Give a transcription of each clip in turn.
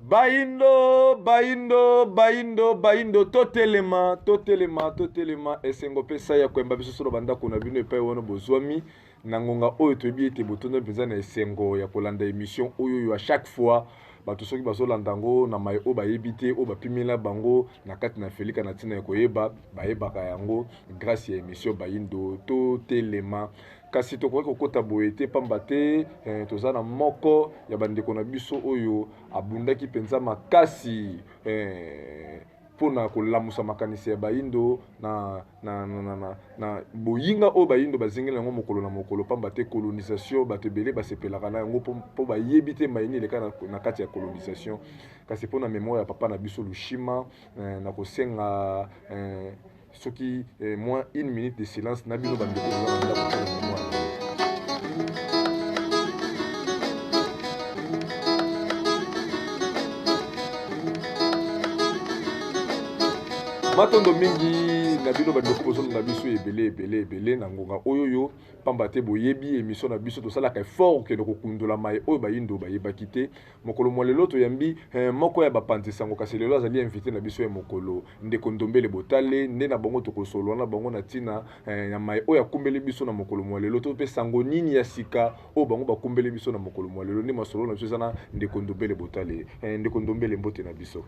Baindo, totelema, esengo pesa ya kwemba biso solo banda kuna bino epai wono bozwami nangonga oyo toyebi ete botondo mpenza na esengo ya kolanda émission oyo à chaque fois bato soki bazolanda yango na mai oyo bayebi te oyo bapimela bango na kati na felika na ntina ya koyeba bayebaka yango grâce ya émission Baindo totelema. Kasi tokoki kokota boye te pamba te toza na moko ya bandeko na biso oyo abundaki mpenza makasi pona kolamusa makanisi ya Baindo na boyinga oyo Baindo bazingeli yango mokolo na mokolo pamba te colonisation bato ebele basepelaka na yango mpo bayebi te mayini eleka na kati ya colonisation. Kasi mpona mémoire ya papa na biso Lushima na kosenga soki moins une minute de silence na bino bandeko na mémoire. Matondo mingi na bino bandeko pozo na biso ebele na ngonga oyoyo pamba te boyebi émission na biso tosalaka effort ke kokundola mai oyo Baindo bayebaki te mokolo mwa lelo toyambi moko ya bapanzi sango kasi lelo azali invité na biso ya mokolo ndeko Ndombele Botale nde na bango tokosolo na bango na tina ya mai oyo akumbeli biso na mokolo mwa lelo to pe sango nini ya sika oyo bango bakumbeli biso na mokolo mwa lelo nde masolo na biso ezana ndeko Ndombele Botale ndeko Ndombele mbote na biso.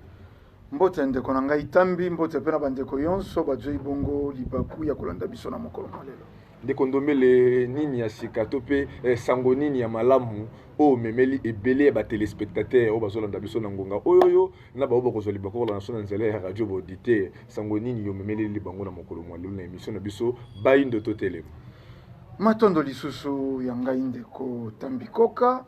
Mbote ndeko na ngai tambi mbote pena bandeko yonso bazoi bongo libaku ya kolanda biso na mokolo malelo. Ndeko Ndombele nini ya sika to pe sango nini ya malamu o memeli ebele ya ba téléspectateurs o bazolanda biso na ngonga oyoyo na ba obo kozoli bakola na sona nzela ya radio bodité sango nini yo memeli libango na mokolo malelo na émission na biso Baindo totelema. Matondo lisusu ya ngai ndeko tambi koka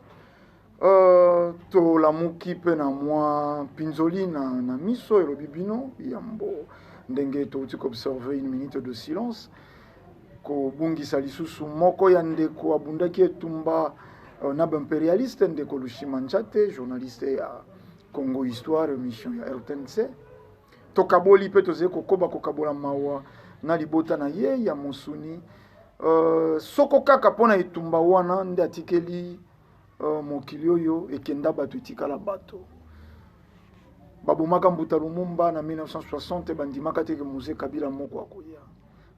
to lamuki pe na mwa pinzoli na miso elobi bino yambo ndenge touti observer une minute de silence ko bungisa lisusu moko ya ndeko abundaki etumba na impérialiste ndeko Lushima Nchate journaliste ya Congo Histoire émission ya RTNC tokaboli pe toze kokoba kokabola mawa na libota na ye ya mosuni soko kaka pona etumba wana nde atikeli mokili oyo ekenda bato etikala bato babomaka Mbuta Lumumba na 1960 bandimaka teke Mose Kabila moko akoya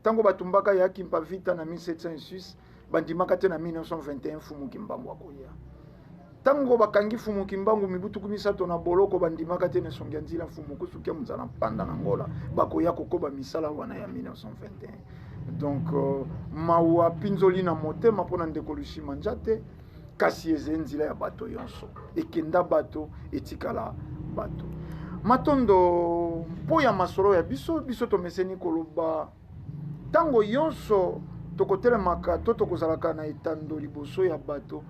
tango batumbaka yaki mpavita na 1706 bandimaka te na 1921 Fumu Kimbangu akoya tango bakangi Fumu Kimbangu mibutu kumisato na boloko bandimaka te na songia nzila Fumu kusukia mzana panda na ngola bakoya kokoba misala wana ya 1921 donc mawa pinzoli na motema pona ndeko Lushima Nchate kasi ezenzila ya bato yonso ekenda bato etikala bato matondo mpo ya masolo ya biso tomeseni koloba tango yonso tokotelemaka to tokozalaka na etando liboso ya bato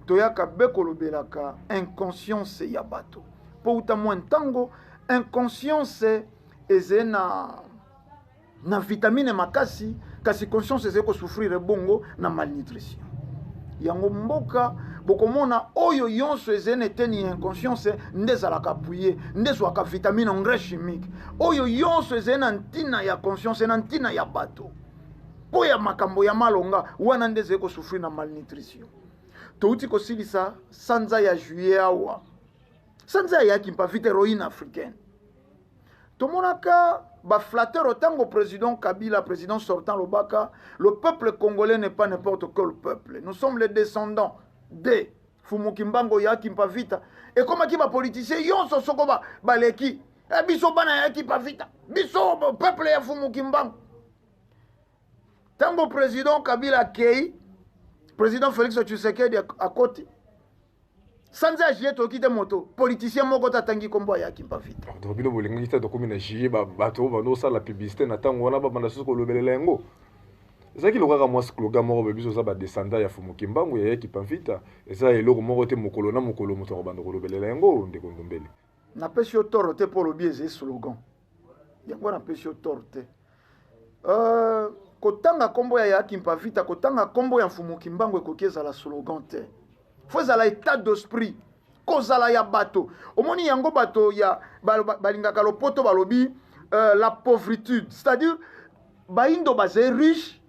toyaka be kolobelaka inconscience ya bato po uta mwa ntango inconscience eze na vitamine makasi kasi conscience eze kosouffrir bongo na malnutrition yango mboka bokomona oyo yonso ezene teni inconscience ndezalaka puye ndezwaka vitamine engrais chimique oyo yonso ezene ntina ya conscience na ntina ya bato po ya makambo ya malonga wana ndeze kosouffrir na malnutrition touti kosilisa sanza ya juillet awa sanza ya kimpa vite héroïne africaine tomonaka baflatter autant président Kabila, président sortant Lobaka, le peuple congolais n'est pas n'importe quel peuple. Nous sommes les descendants de Fumu Kimbangu Yaki Mpavita. Et comme qui va politicien, yon so soko baleki. Biso bana Yaki Mpavita. Biso peuple ya Fumu Kimbangu. Tango président Kabila Kei, président Félix Tshisekedi à côté. Sanza agiye tokite moto politicien moko tatangi kombo ya Kimpavita donc bino bolingi ta dokomi na jiye bato bano sala publicité na tango wana banda susu kolobelela yango ezaki lokaka mwa slogan moko biso za ba descendant ya Fumu Kimbangu ya Kimpavita eza eloko moko te mokolo na mokolo moto ko banda kolobelela yango ndeko Ndombele na pesi yo toro te pour lobi eze slogan yango na pesi yo toro te kotanga kombo ya Kimpavita kotanga kombo ya Fumu Kimbangu ekokieza la slogan te faut la état d'esprit kozala ya bato omoni yango bato ya balingaka lopoto balobi la pauvritude c'est-à-dire Baindo bazé riche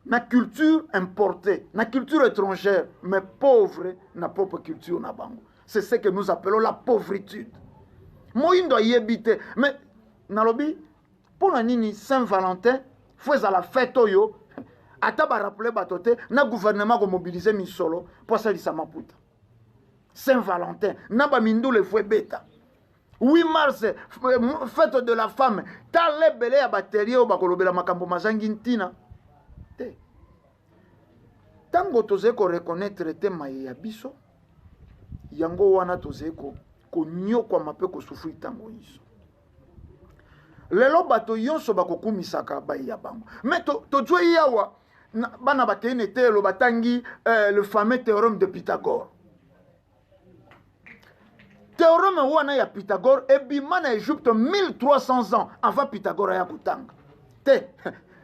na culture importée na culture étrangère mais pauvre na propre culture na bango c'est ce que nous appelons la pauvritude. Moindo yebite, mais nalobi pour la nini Saint-Valentin, faut à la fête oyo, ata ba rappeler batote na gouvernement ko mobiliser misolo pour ça lisa maputa. Saint-Valentin, na ba mindule fouet beta. 8 mars, fête de la femme, ta lebele ya batterie o bakolobela makambo mazangi ntina. Te. Tango toze ko reconnaître tema ya biso, yango wana toze ko nyokwa mape ko souffrir tango iso. Lelo bato yonso bakokumisaka bai ya bango. Mais to jwe yawa bana bakene telo batangi le fameux théorème de Pythagore. Théorème wana ya Pythagore ebima na Égypte 1300 ans avant Pythagore ya kutanga. Te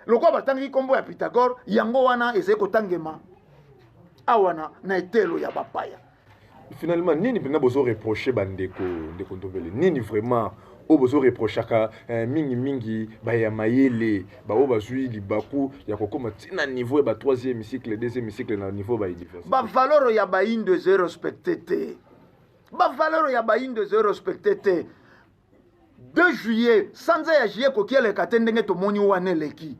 lokwa batangi kombo ya Pythagore yango wana eze kotangema awana na etelo ya bapaya. Finalement nini bina bozo reprocher bandeko ndeko Ndombele nini vraiment o bozo reprochaka mingi ba ya mayele ba o bazui libaku ya kokoma tina niveau ba 3e cycle 2e cycle na niveau ba diversité ba valeur ya ba inde zero respecté ba valeur ya ba inde zero respecté 2 juillet sanza ya juillet ko kiele katendenge to moni wane leki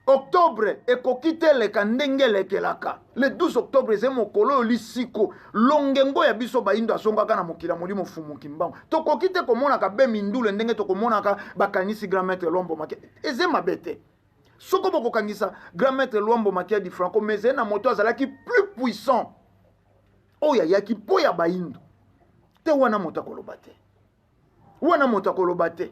octobre ekokite leka ndenge lekelaka le 12 octobre c'est mokolo lisiko longengo ya biso baindo asongaka na mokila molimo fumuki mbango tokokite komona ka be mindule ndenge tokomona ka bakanisi grand maître Lwambo Makia eze mabete soko boko kangisa grand maître Lwambo Makia di Franco mais na moto azalaki plus puissant oya yaki po ya baindo te wana moto kolobate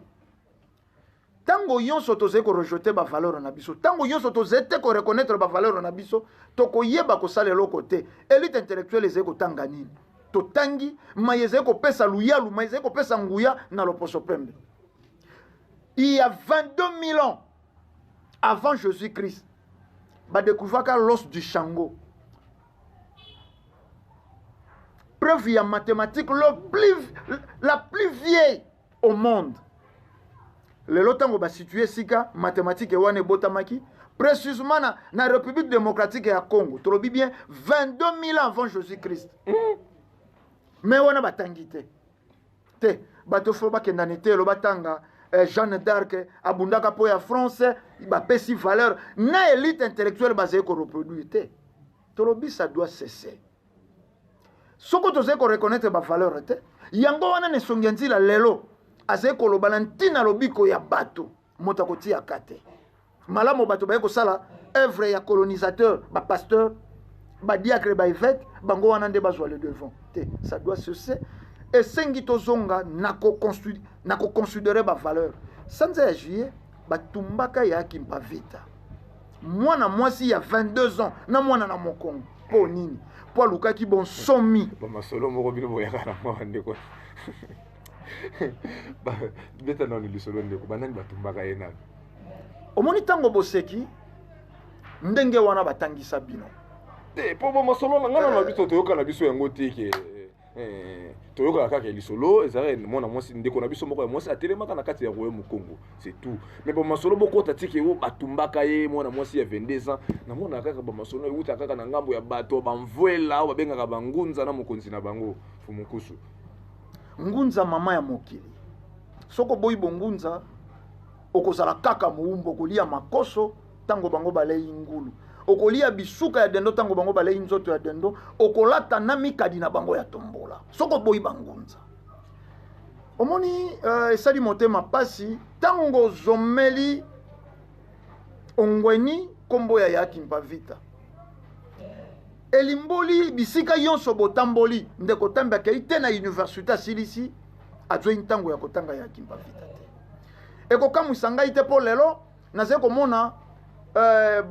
tango yonso toze ko rejeter ba valeur na biso tango yonso toze te ko reconnaître ba valeur na biso to ko yeba ko sala loko te élite intellectuelle ezeko tanga nini to tangi mayeze ko pesa luyalu mayeze ko pesa nguya na loposo pembe. Il y a 22 000 ans avant Jésus-Christ ba découvert l'os du Shango, preuve ya mathématique la plus vieille au monde. Le lotango ba situé sika mathématique et wane botamaki précisément na République démocratique ya Congo. Tolobi bien 22 000 ans avant Jésus-Christ. Mais wana batangite. Te bato fo ba kendanite lo batanga Jeanne d'Arc abundaka po ya France ba pesi valeur na élite intellectuelle basée ko reproduire te. Tolobi ça doit cesser. Soko toze ko reconnaître ba valeur te. Yango wana ne songenzi la lelo. Ase koloba na ntina lobiko ya bato motako tia kate malamu bato ba ko sala œuvre ya colonisateur ba pasteur ba diacre ba évêque bango wana nde bazwa le devant te ça doit cesser et sengi tozonga nako considérer ba valeur sanza ya juillet batumbaka ya kimpa vita mwana mwasi ya 22 ans na mwana na mokongo po nini po lukaki bon somi ba masolo moko bino boyaka na mwande ko beta na lisolo ndeko banani batumbaka yena omoni tango boseki ndenge wana batangisa bino te po bo masolo na ngana na biso toyoka na biso yango teke toyoka kaka lisolo ezare mona mwasi ndeko na biso moko ya mwasi atelemaka na kati ya royaume Congo c'est tout mais bo masolo boko tatike wo batumbaka ye mona mwasi ya 22 ans na mona kaka ba masolo yuta kaka na ngambo ya bato bamvuela ba bengaka bangunza na mokonzi na bango fumukusu ngunza mama ya mokili soko boyi bongunza okozala kaka muumbo kolia makoso tango bango balei ngulu okolia bisuka ya dendo tango bango balei nzoto ya dendo okolata na mikadi na bango ya tombola soko boyi bangunza omoni esali motema pasi tango zomeli ongweni kombo ya yaki mpavita elimboli bisika yonso botamboli ndeko tamba ke ite na université asilisi azoi ntango ya kotanga ya kimpa vita te ekokamwisa ngai te po lelo naze komona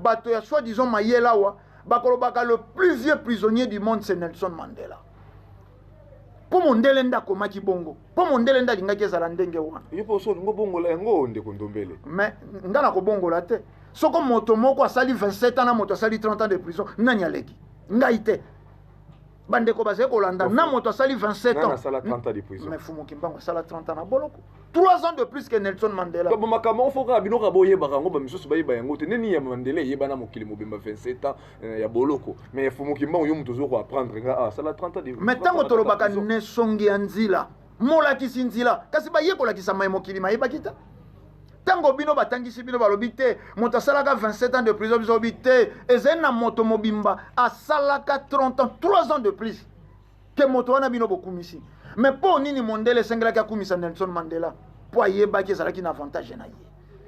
bato ya soi-disant mayelawa bakolobaka le plus vieux prisonnier du monde c'est Nelson Mandela po mondele nda komaki bongo po mondele nda lingaki ezala ndenge wana yo po so ngo bongo la yango ndeko Ndombele mais ngana ko bongo la te soko moto moko asali 27 ans na moto asali 30 ans de prison nani aleki ngai te bandeko bazali kolanda na moto asali 27 ans. Na sala 30 ans de prison. Mais Fumu Kimbangu asala 30 ans na boloko. 3 ans de plus que Nelson Mandela. Ba makambo foka bino ka boye ba ngo ba misusu ba yeba yango te neni ya Mandela yeba na mokili mobimba 27 ans ya boloko. Mais Fumu Kimbangu yo mutu zo ko apprendre nga sala 30 ans de mais tango tolobaka ne songi ya nzila mola kisinzila kasi ba yekola kisama mokili mayeba kita. Tango bino batangisi bino balobi te moto asalaka 27 ans de prison biso bité ezali na moto mobimba asalaka 30 ans 3 ans de plus que moto wana bino bokumisi. Mais po nini mondele sengelaki akumisa Nelson Mandela po ayebaki ezalaki na avantage na ye.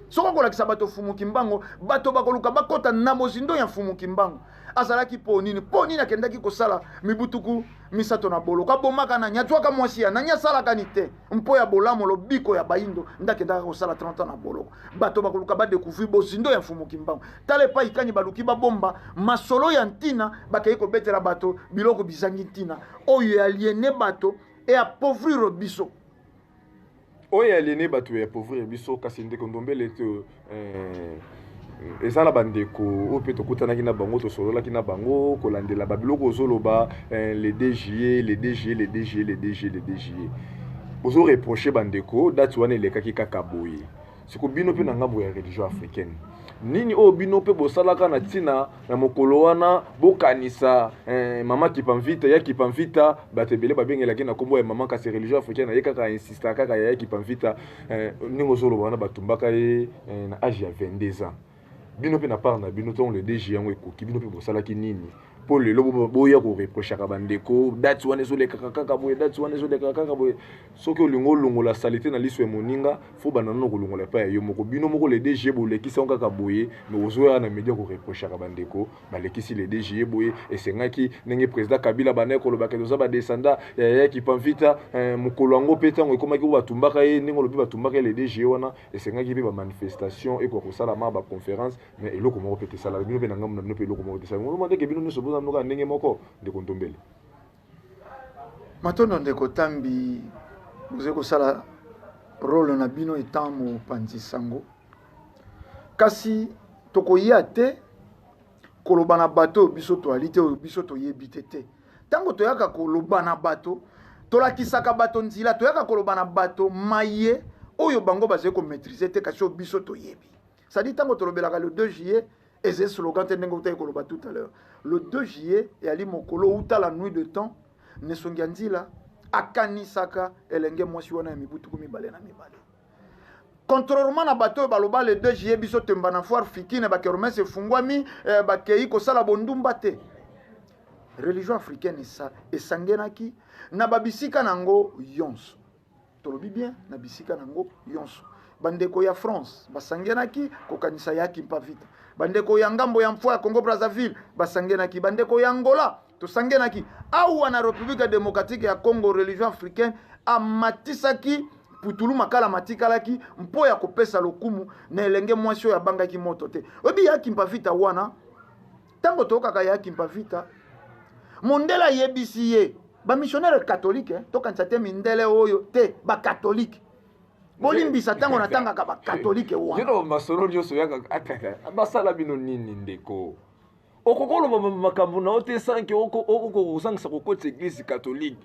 Soko kolakisa bato Fumu Kimbangu bato bakoluka bakota na mozindo ya Fumu Kimbangu azalaki po nini akendaki kosala mibutuku misato na boloko abomaka na nyatwaka mwasi ya na nyasalaka ni te mpo ya bolamo lobiko ya baindo ndakendaka kosala 30 ans na boloko bato bakoluka badécouvrir bozindo ya Fumu Kimbangu tale pa ikanyi baluki babomba masolo ya ntina bakei kobetela bato biloko bizangi ntina oyo aliéné bato et appauvrir biso. Oyo aliéné bato ya appauvrir biso kasi ndeko Ndombele te ezala bandeko oyo mpe tokutanaki na bango tosololaki na bango kolandela babiloko ozoloba le DGE ozoreproche bandeko date wana elekaki kaka boye siko bino mpe na ngambo ya religion africaine nini oyo bino mpe bosalaka na ntina na mokolo wana bokanisa mama Kipamvita ya Kipamvita bato ebele babengelaki na nkombo ya mama kasi religion africaine aye kaka insista kaka ya Kipamvita ndenge ozoloba wana batumbaka ye na age ya 22 ans bino pe na part na bino ton le DG yango ekoki bino pe bosalaki nini po lelo boya ko reprochaka bandeko date wana ezoleka kaka boye date wana ezoleka kaka boye soki olingo longola salite na liso ya moninga fo banano kolongola pa yo moko bino moko le DG bolekisa on kaka boye mais ozoya na media ko reprochaka bandeko balekisi le DG boye esengaki ndenge président Kabila banaye kolobaka toza ba descenda ya Kipamvita mokolo yango pe tango ekomaki batumbaka ye ndenge lobi batumbaka le DG wana esengaki pe ba manifestation eko kosala ma ba conférence mais eloko moko pe tesala bino pe na ngambo na bino pe eloko moko tesala mo ndeke bino nyonso boza mnoka ndenge moko ndeko Ndombele matondo ndeko Tambi boze kosala rôle na bino etant mopanzi sango kasi tokoya te koloba na bato biso toalite oyo biso toyebi te tango toyaka koloba na bato tolakisaka bato nzila toyaka koloba na bato maye oyo bango bazali komaîtriser te kasi oyo biso toyebi c'est-à-dire tango tolobelaka le 2 juillet et c'est slogan te ndenge utayi koloba tout à l'heure le 2 juillet eyali mokolo uta la nuit de temps nesongi ya nzila akanisaka elenge mwasi wana ya mibutuku mibale na mibale contrairement na bato baloba le 2 juillet biso temba na foire fikine bakeromese efungwami bakei kosala bondumba te religion africaine esangenaki na babisika nango yonso tolobi bien na bisika nango yonso bandeko ya France basangenaki kokanisa ya Kipamvita bandeko ya ngambo ya mfwa ya Congo Brazzaville basangenaki bandeko ya Angola tosangenaki awa na République démocratique ya Congo religion africaine amatisaki putulu makala matikalaki mpo ya kopesa lokumu na elenge mwasi ya bangaki moto te obi ya Kipamvita wana tango tokaka ya Kipamvita mondela yebisi ye ba missionnaire catholique tokanisa te mindele oyo te ba catholique bolimbisa tango natangaka ba catholique wana yino masolo nyoso yaka basala bino nini ndeko okokolo makambo na ote sanke okokosangisa kokotisa église catholique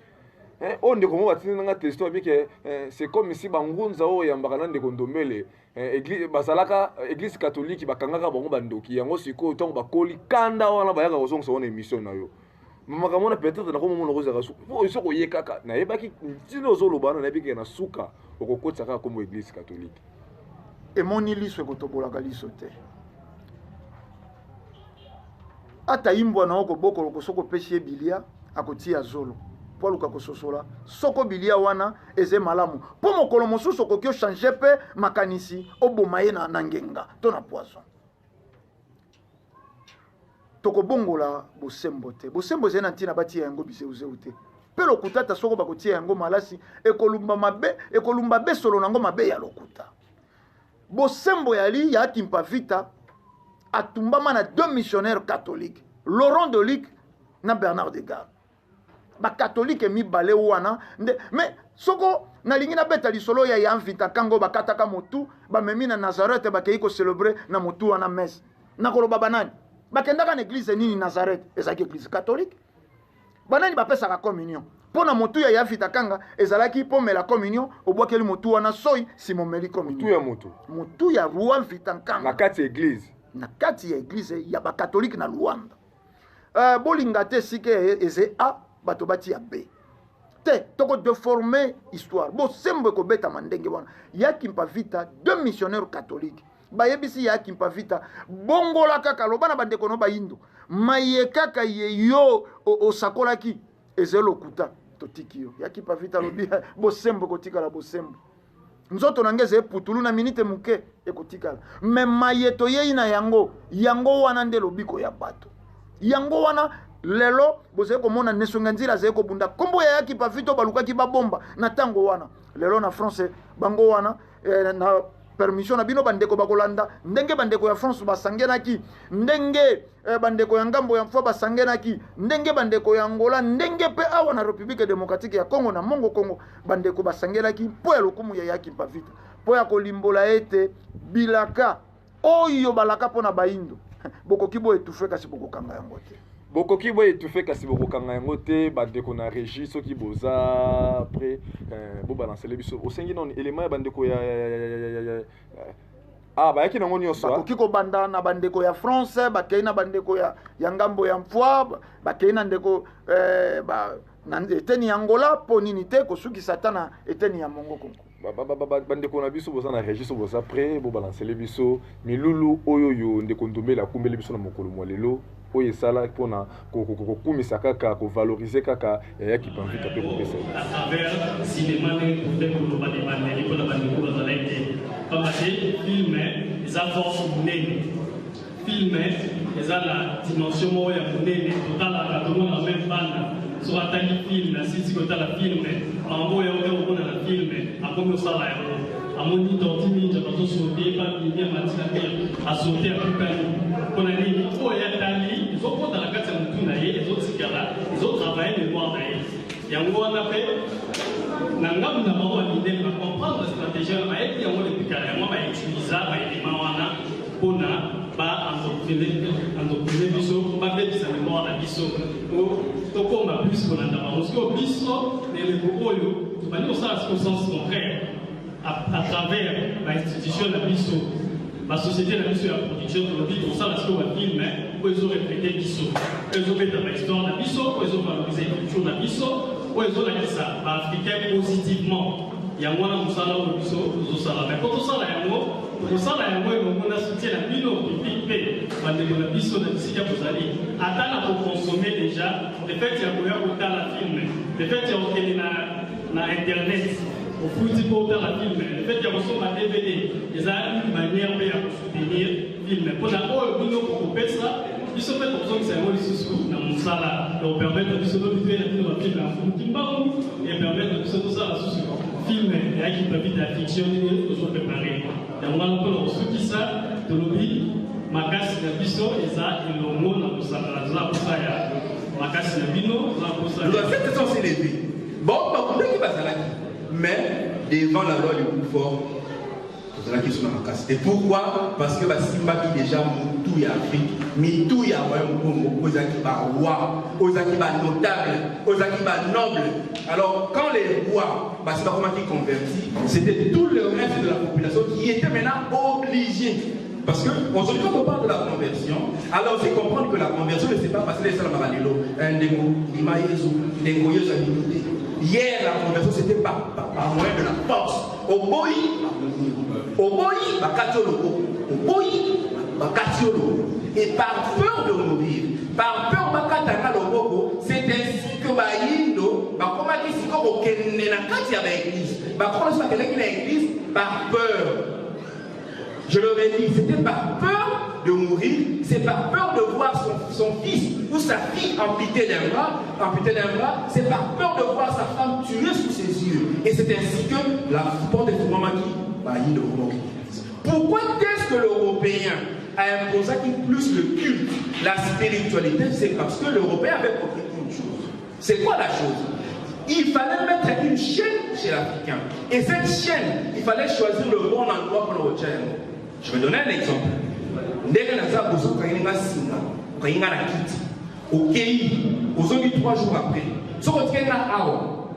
on ndeko mo batina nga testo abike c'est comme si bangunza oyo yambaka na ndeko Ndombele église basalaka église catholique bakangaka bango bandoki yango siko tango bakoli kanda wana bayaka kozongisa wana émission na yo makambo na peut-être na komona kozaka su po iso koyekaka na yebaki ntino ozolobana na yebiki na suka okokotisa kaka comme église catholique emoni liso ekotobolaka liso te ata imbwa na oko boko loko soko pesi bilia akotia zolo po luka kososola soko bilia wana eze malamu po mokolo mosusu kokyo changer pe makanisi oboma ye na ngenga to na poisson toko bongola bosembo te bosembo zena ntina batia yango biseuze te pe lokuta ta soko bakotia yango malasi ekolumba be solo nango mabe ya lokuta bosembo yali ya Kipamvita atumbama na 2 missionnaires catholiques Laurent Delic na Bernard Degas ba catholique mibale wana mais soko nalingi na beta lisolo ya Yamvita kango bakataka motu bamemi na Nazareth bakei ko célébrer na motu wana messe na koloba banani bakendaka na église nini Nazareth ezaki église catholique banani bapesaka communion pona motu ya yafita kanga ezalaki pomela communion obwakeli motu wana soi simomeli communion motu ya roi vita kanga na kati ya église ya bakatolike na Luanda. Bolinga te sike eze a bato bati ya b te toko déformer histoire bo sembe ko beta mandenge wana yaki mpavita deux missionnaires catholiques bayebisi yaki mpavita bongola kaka lobana bandeko no bayindo maye kaka ye yo osakolaki ezelo kuta totiki yo yaki mpavita lobi bo sembe ko tikala bo sembe nzoto nangeze eputulu na minute muke ekotikala me maye to yei na yango wana nde lobiko ya bato yango wana lelo boze komona nesonga nzira ze ko bunda kombo ya yaki pavito balukaki babomba na tango wana lelo na France bango wana na permission na bino bandeko bakolanda ndenge bandeko ya France basangenaki ndenge bandeko ya ngambo ya mfwa basangenaki ndenge bandeko ya Angola ndenge pe awa na République démocratique ya Congo na Mongo Congo bandeko basangenaki po ya lokumu ya yaki pavita po ya kolimbola ete bilaka oyo balaka pona baindo bokoki bo etufe kasi bokokanga yango te bokoki bo etufe kasi bokokanga yango te bandeko na régie soki boza après bo balancele biso osengi non élément ya bandeko ya bayaki nango nyonso bakoki kobanda na bandeko ya France bakei na bandeko ya ngambo ya mfwa bakei na ndeko na eteni ya Angola po nini te kosukisa ata na eteni ya Mongo Kongo bandeko na biso boza na régie so boza prêt bo balancele biso milulu oyo yo ndeko ndombela kumbele biso na mokolo mwa lelo oyo esala mpona kokumisa kaka kovalorize kaka yayaki pamvita mpe kopesa à travers cinéma ndenge koloba de bandeli mpona bandeko bazala ete pamba te filme eza force monene filme eza na dimension moko ya monene totalaka tomona même bana so atali filme asisi kotala filme bango oyo okomona na filme akomi osala yango amoni torti ninja bazosote epamini amatina mpe asote apukani mpona nini oyo atali ezokota na kati ya motu na ye ezotikala ezotravaye mémoire na ye yango wana mpe na ngambu na bango bamindele bacomprendre stratégie wana bayebi yango lepikala yango bautiliza baelema wana mpona baentreprise biso babebisa mémoire na biso tokoma plus kolanda bango soki biso na eleko oyo tobandi kosala siko sens contraire à travers l'institution de biso la société de biso ya production tolobi kosala siko bafilme oyo ezoreflete biso oyo ezobeta bahistoire na biso oyo ezovalorize culture na biso oyo ezolakisa baafricain positivement yango wana mosala oyo biso tozosala me po tosala yango elongo na soutien na bino public mpe bandeko na biso na bisika bozali ata na kokonsome déjà le fait ya koya kotala filme le fait ya kokende na internet ofuti mpo otala filme le fait ya kosomba DVD eza une manière mpe ya kosoutenir filme mpona oyo bino kokopesa biso mpe tozongisa yango lisusu na mosala opermettre biso tobitela bino bafilme ya mfumuki mbangu epermettre biso tosala susu filme eyaki pavita ya fiction nini tozoprépare yango wana mpona kosukisa tolobi makasi na biso eza elongo na kosala za kosa ya makasi na bino za kosa le fait sont s'élever bon bakundaki bazalaki mais devant la loi du plus fort tozalaki so na makasi et pourquoi parce que basimbaki déjà motu ya Afrique mitu ya royaume Congo ozalaki baroi ozalaki banotable ozalaki banoble. Alors quand les rois bakomaki convertis, c'était tout le reste de la population qui était maintenant obligé. Parce que aujourd'hui, quand on parle de la conversion, alors c'est comprendre que la conversion ne s'est pas passée les Salamaralilo, hier, la conversion c'était par moyen de la force. Au boyi, et par peur de mourir, par peur de c'est ainsi que Bayindo, par peur. Je le redis, c'était par peur de mourir, c'est par peur de voir son fils ou sa fille amputé d'un bras, c'est par peur de voir sa femme tuée sous ses yeux. Et c'est ainsi que la porte de Mamaki Bayindo. Pourquoi est-ce que l'Européen a imposé plus le culte, la spiritualité? C'est parce que l'Européen avait compris une chose. C'est quoi la chose? Il fallait mettre une chaîne chez l'Africain. Et cette chaîne, il fallait choisir le bon endroit pour le retirer. Je vais donner un exemple. Dès que nous avons besoin de aux ongi 3 jours après. Ce qu'on tient là,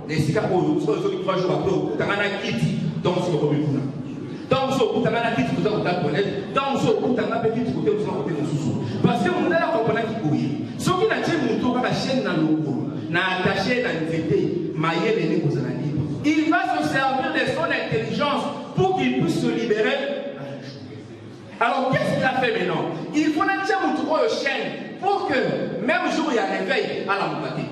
les cigares, aux 3 jours après, tu as un kit, donc c'est le premier coup. Donc, tu as un kit, tu as un toilette, donc tu as un petit côté, tu as un côté de sous. Parce que on a la compagnie qui couille. Ce qui n'a pas mon tour à la chaîne dans le logo, n'a attaché dans le VT, maillé les négociations. Il va se servir de son intelligence pour qu'il puisse se libérer. Alors, qu'est-ce qu'il a fait maintenant? Il faut naître mon tour de chaîne pour que, même jour, il y a un réveil à la montée.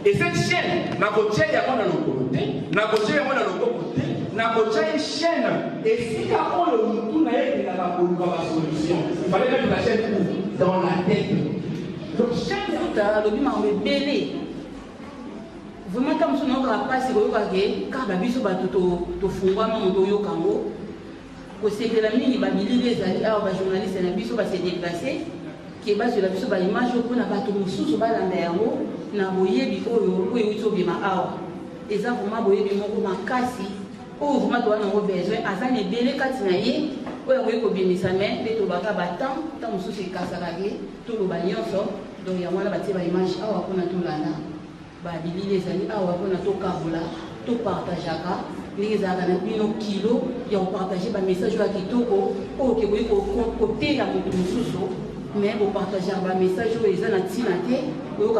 Et cette chaîne, n'a pas de chaîne, il y a pas de côté, n'a pas de chaîne, il y a pas de côté, n'a pas de chaîne. Et si il y a pas le mouton, il n'y a pas de solution. Il fallait mettre la chaîne dans la tête. Donc, chaîne, le bima on est belé. Vraiment, comme si on n'a pas si vous voyez, car la biso va tout fondre, mon doyo kango. Au secret de la mine, il va militer les journalistes et la biso va se déplacer. Qui est basé sur la biso va image pour n'a pas tout sous sur la néo, n'a boyé biko yo et uto bima awa. Et ça vraiment boyé bimo ma kasi. Oh vraiment doit n'avoir besoin. Azan est belé katinaye. Oh la boyé ko bimisa mais les tobaka batam, tam sous se kasarage, tout le bagnon sort. Donc il y a moi là bâti ba image awa pour na tout lana. Ba bili les amis awa pour na to kabula, to partageaka. Les amis bino kilo, il y a partagé ba message à kitoko. Oh que boyé ko côté la moto sous. Mais vous partagez un message où ils ont un tinaté, où ils ont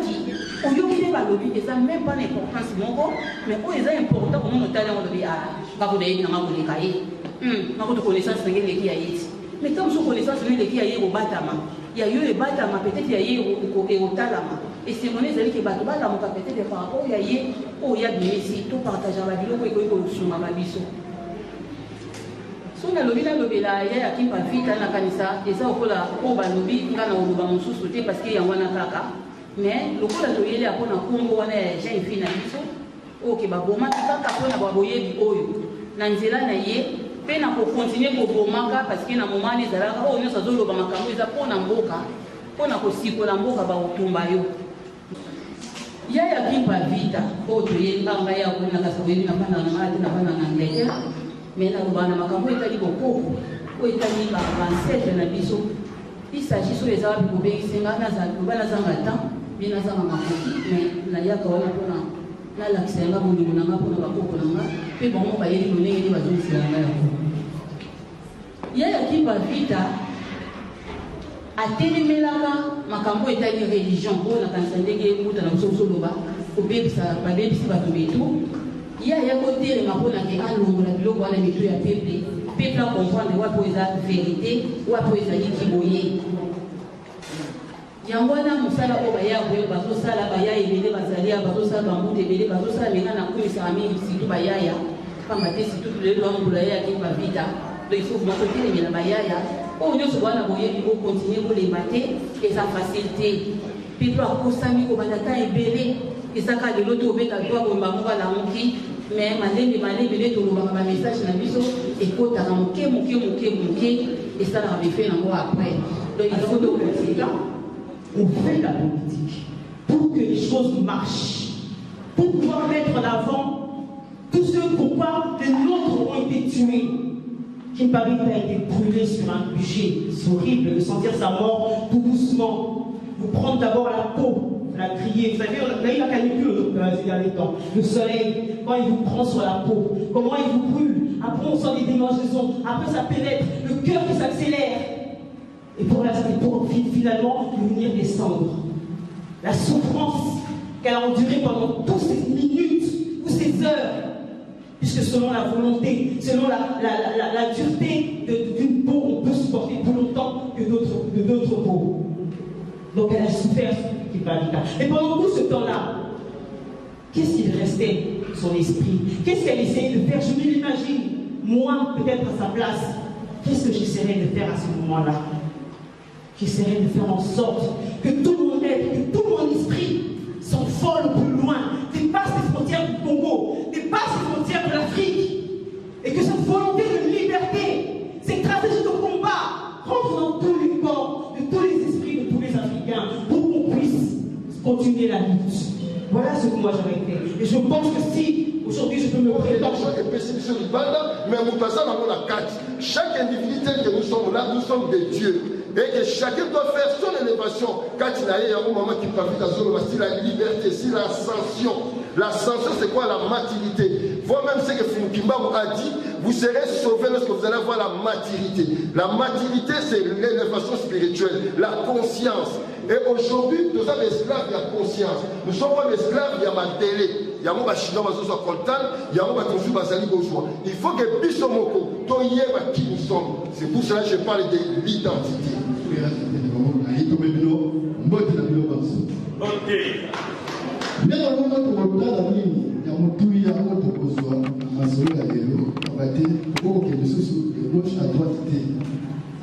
dit, où ils ont lobby, ils n'ont même pas d'importance, mais où ils ont important, où ils ont lobby à la connaissance de qui a mais comme sur connaissance de qui a eu au Batama, il y a eu le Batama, peut-être il y a eu au Talama. Et c'est mon avis qui va peut-être par rapport, il y a eu, où il y a des messieurs, tout partager la vidéo, où ils ont sur ma biso. Si on a lobby là, il y a qui va vite à la canissa, et ça, on va lobby, on va nous sous-sauter parce qu'il y a un kaka. Mais le coup de lobby, il y a un Congo, j'ai une fille à l'issue. Ok, bah, bon, maintenant, on a boyé du oil. Nanzela naye, peine pour continuer pour bomaka parce qu'il y a un moment, les arabes, oh, nous sommes au Bamakamu, ils ont un boka, on a aussi pour la boka, bah, au Tumbayo. Il y a qui va vite, oh, tu es là, on va y avoir une cassouille, n'a pas d'Angleterre. Mais là, on a dit beaucoup, où est allé par 27 nabiso. Il s'agit sur les arbres pour bénir, c'est un temps, bien à mais la yaka, on a l'accès à la bonne pour la coco, puis bon, on va y donner les vases. Il y a qui va vite à Télémélaga, Macambo est allé religion, on a cancellé, on a solo, au bébé, ça va bien, ça va tomber tout. Il y a un côté de ma bonne année à l'ombre, la bio, voilà, les deux à peuple. Peuple à comprendre, ou pour la vérité, ou pour les alliés qui voyaient. Il y a un bon homme, ça là, au Baya, au Bazo, ça là, Baya, et les Bazalia, Bazo, ça, Bambou, et les Bazo, ça, mais là, on a sa amie, si tout Baya, pas maté, si tout le long, vous l'avez qui va vite. Donc il faut vous montrer les Baya. Oh, nous sommes là, il faut continuer pour les mater et sa facilité. Puis pour la course, au Banata est belé. Et ça, quand l'autre au bec à toi, on va voir la moquille, mais malé, tout le message dans la maison, et quand tu as moqué, et ça l'avait fait un mois après. Donc il faut donc on fait la politique pour que les choses marchent, pour pouvoir mettre en avant tous ceux pourquoi les nôtres ont été tués. Kimpavita a été brûlé sur un bûcher. C'est horrible de sentir sa mort tout doucement. Vous prendre d'abord la peau. La crier, vous savez, on a eu la canicule ces derniers temps. Le soleil, quand il vous prend sur la peau, comment il vous brûle. Après, on sent des démangeaisons. Après, ça pénètre, le cœur qui s'accélère. Et pour finalement devenir des cendres. La souffrance qu'elle a endurée pendant toutes ces minutes ou ces heures. Puisque selon la volonté, selon la dureté d'une peau, on peut supporter plus longtemps que d'autres peaux. Donc elle a souffert. Et pendant tout ce temps-là, qu'est-ce qu'il restait son esprit? Qu'est-ce qu'elle essayait de faire? Je me l'imagine, moi, peut-être à sa place, qu'est-ce que j'essaierais de faire à ce moment-là? J'essaierais de faire en sorte que tout mon être, que tout mon esprit s'envole plus loin, dépasse les frontières du Congo, dépasse les frontières de l'Afrique, et que cette volonté de liberté, cette stratégie de combat, rentre dans tous les corps, de tous les esprits, de tous les Africains, pour qu'on puisse continuer la lutte. Voilà ce que moi j'aurais fait. Et je pense que si aujourd'hui je peux me prétendre. Mais chaque individu tel que nous sommes là, nous sommes des dieux. et que chacun doit faire son élévation. Quand il y a un moment qui parle de la liberté, c'est l'ascension. L'ascension, c'est quoi? La maturité. Vous-même, ce que Fumukimba a dit, vous serez sauvés lorsque vous allez avoir la maturité. La maturité, c'est l'élévation spirituelle, la conscience. Et aujourd'hui, nous sommes esclaves de la conscience. Nous sommes pas esclaves de la télé. Il y a un chinois qui sont contents, il y a un qui sont bourgeois. Il faut que Bissomoko, Toyeba qui nous sommes. C'est pour cela que je parle de l'identité. Mais dans le monde où il y a un tout il y a un autre besoin, ma soeur a dit, on va dire, pour que les choses de gauche à droite,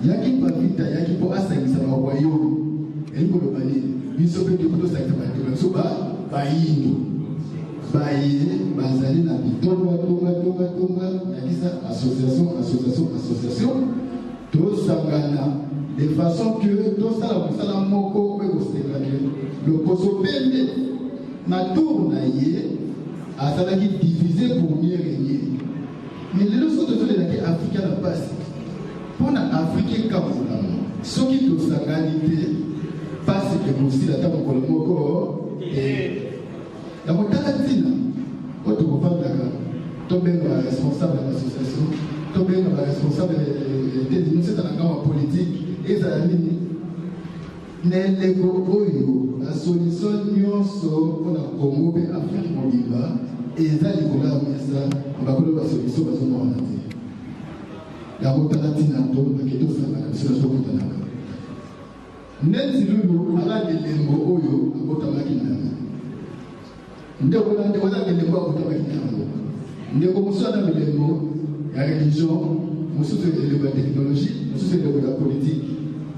il y a qui va vite, il y a qui peut assaillir ça va royaume, et il faut le balayer. Il se fait que tout ça va être comme ça, baïno, baïe, bazali na bitomba, tomba, il y a qui ça, association, tout ça gana, de façon que tout ça la moko, le poso pende. Ma tour a été divisé pour mieux régner. Mais les leçons de l'Afrique n'a pas. Pour l'Afrique, ceux qui ont sa qualité passent que aussi la table pour le mot et la montagne, quand on va tomber responsable de l'association, tomber responsable des dénoncer dans la gamme politique et ça la solution nyonso pour la Congo et Afrique mobimba et ça les voilà ça on va connaître la solution parce qu'on a dit la rotatina to la keto ça la solution pour tanaka nezi lulu ala de lembo oyo abota makina ndeko na lembo abota makina ndeko musana lembo ya religion musu de la technologie musu de la politique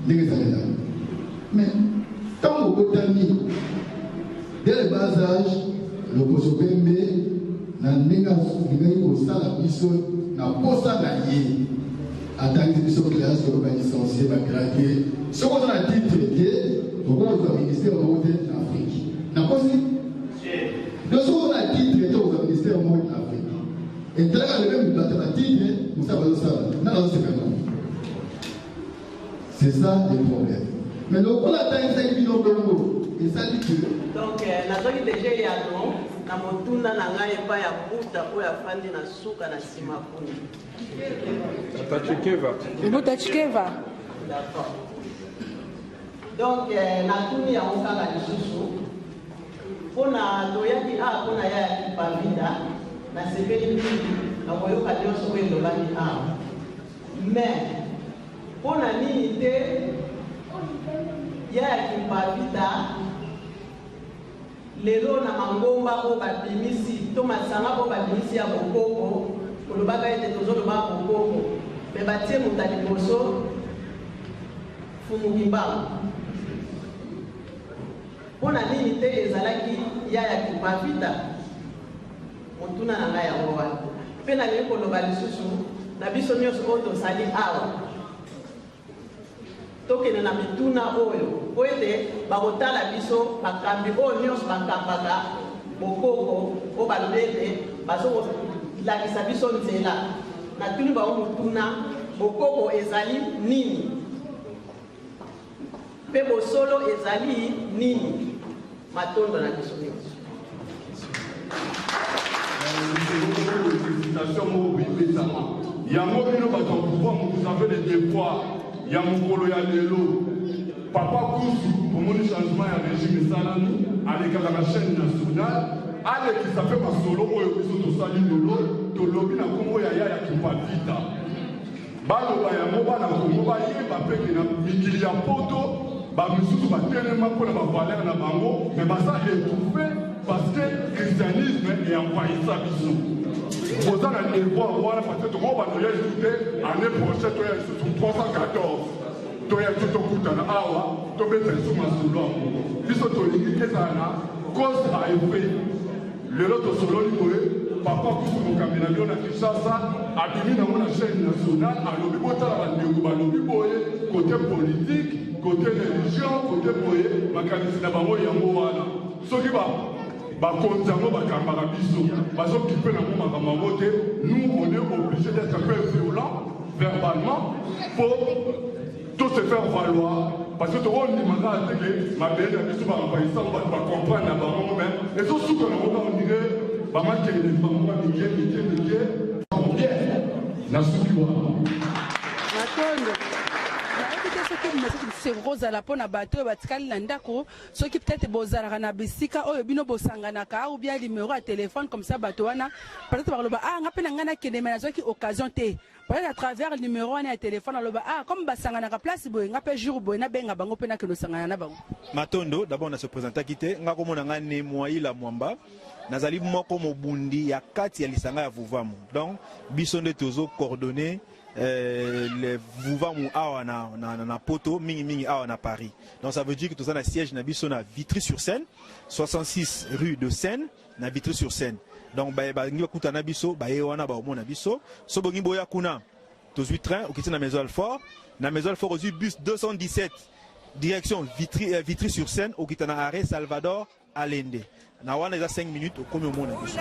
ndenge ça là. Mais tant que dès le bas âge, le Kosopembe n'a pas n'a pas gagné. En tant que mission classe, on va licencier, on va graduer. Ce qu'on a dit traité, on va ministère au d'Afrique. N'a pas dit. De ce qu'on a dit traité au ministère au d'Afrique. Et très bien, le même mathématique, vous savez ça. C'est ça le problème. Mais le coup là, c'est 5 millions d'euros. Et ça dit que. Donc, nous déjà il y a non, na motuna na ngai pa ya buta o ya fandi na suka na sima kuni. Butachkeva. D'accord. Donc, na tuni ya okanga lisusu. Pona doyaki a pona ya pavida na sepeli na koyoka nyonso ko elobani a. Mais pona nini te ya kimpavita lelo na mangomba o babimisi to masanga o babimisi ya bokoko kolobaka ete tozoloba bokoko me batie moto ya liboso Fumukimba mpona nini te ezalaki ya kimpavita motuna na ngai yango wana mpe nalingi koloba lisusu na biso nyonso oyo tozali awa tokende na mituna oyo po ete bakotala biso bakambi oyo nyonso bakambaka bokoko oyo balobi ete bazokolakisa biso nzela na tuni bango motuna bokoko ezali nini mpe bosolo ezali nini matondo na biso nyonso. Yango bino bato ya pouvoir, vous avez des devoirs. Il y a mon colo, il y a l'élo. Papa Koussou, pour mon changement, il y a régime Salami, avec la chaîne nationale, avec qui s'appelle ma solo, ils sont au salut de l'eau, de l'objet à Congo, il y a qui pas vite. Balo, il y a mon bas, il y a un peu qui a poto, il y a tellement pour la valeur dans Bango, mais ça est étouffé parce que le christianisme est envoyé sa vision. Vous avez un devoir, voilà, parce que tout le monde va nous ajouter, l'année prochaine, c'est 314. Tu as tout au coup de l'awa, tu as fait sous ma solo. Puis tu as dit que ça a cause à effet. Le lot de solo, papa, tout mon caméra, a fait ça, a mis dans la chaîne nationale, à l'objet, côté politique, côté religion, côté boye, ma qualité d'abord, il y a un mot. Ce qui va. Nous, on est obligé d'être un peu violent verbalement pour tout se faire valoir, parce que tout le monde dit ma belle, je suis pas en païs, on va comprendre à Bamon même. Et tout ce qu'on dirait, Bamon qui est des Bamon, Miké, bien, n'a su qui c'est rose à la peau na bateau batikali na ndako soki peut-être bozalaka na bisika oyo bino bosanganaka ou bien numéro à téléphone comme ça bateau wana peut-être baloba ah nga pena ngana kende mais nazoki occasion te peut-être à travers le numéro wana ya téléphone aloba ah comme basanganaka place boye nga pe jour boye na benga bango pena ke no sangana na bango Matondo d'abord na se présenter kité nga ko mona nga ne moi la mwamba nazali moko mobundi ya kati ya lisanga ya Vuvamu donc biso nde tozo coordonner les Vuvamu awa na poto mingi awa na Paris. Donc ça veut dire que tout ça na siège na biso na Vitry-sur-Seine, 66 rue de Seine na Vitry-sur-Seine. Donc ba ngi kuta na biso ba wana ba omona biso so bongi boya kuna tozui train okiti na Maison Alfort ozu bus 217 direction Vitry-sur-Seine okita na arrêt Salvador Allende. Na wana za 5 minutes okomi omona biso.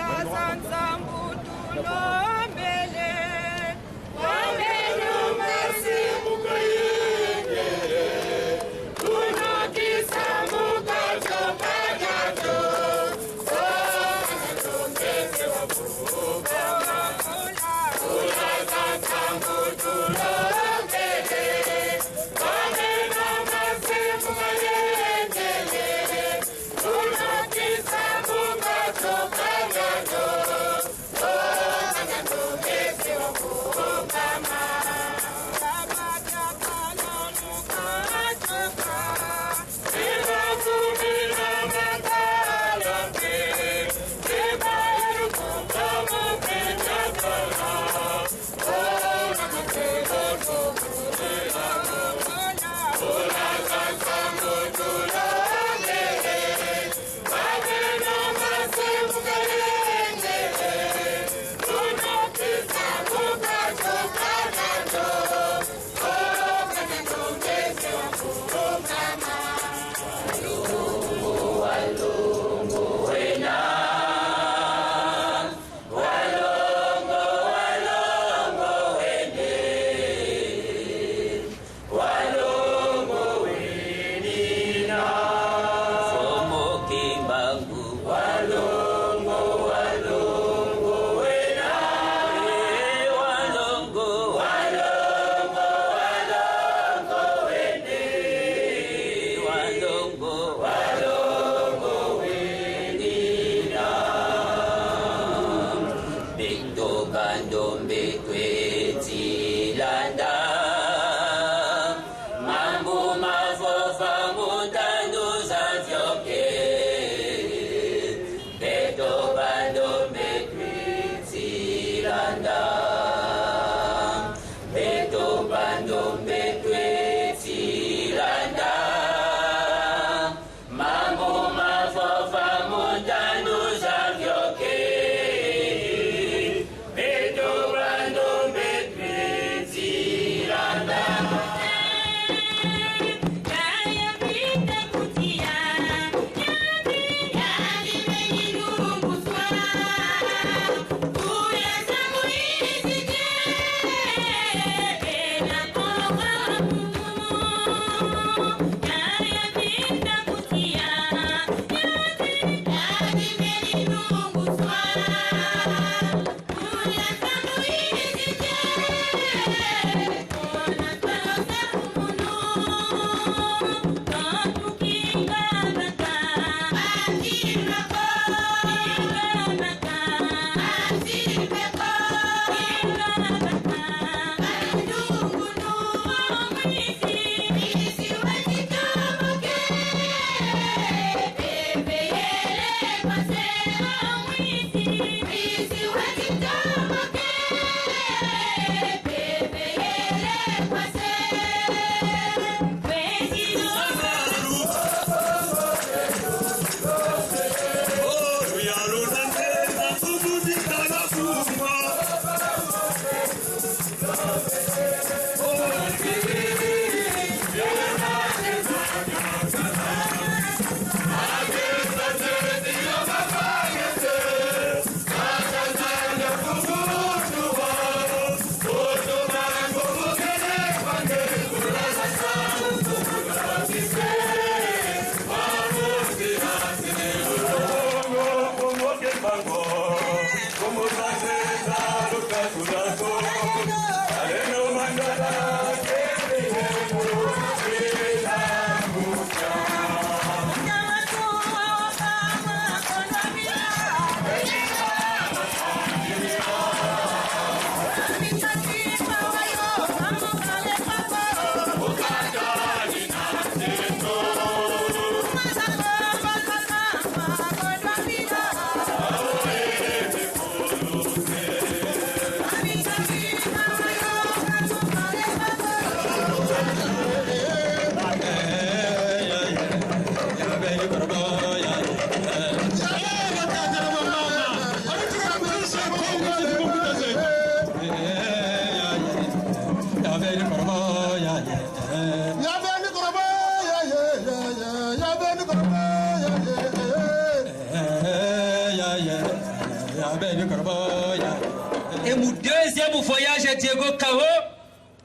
Et mon deuxième voyage à Diego Kao,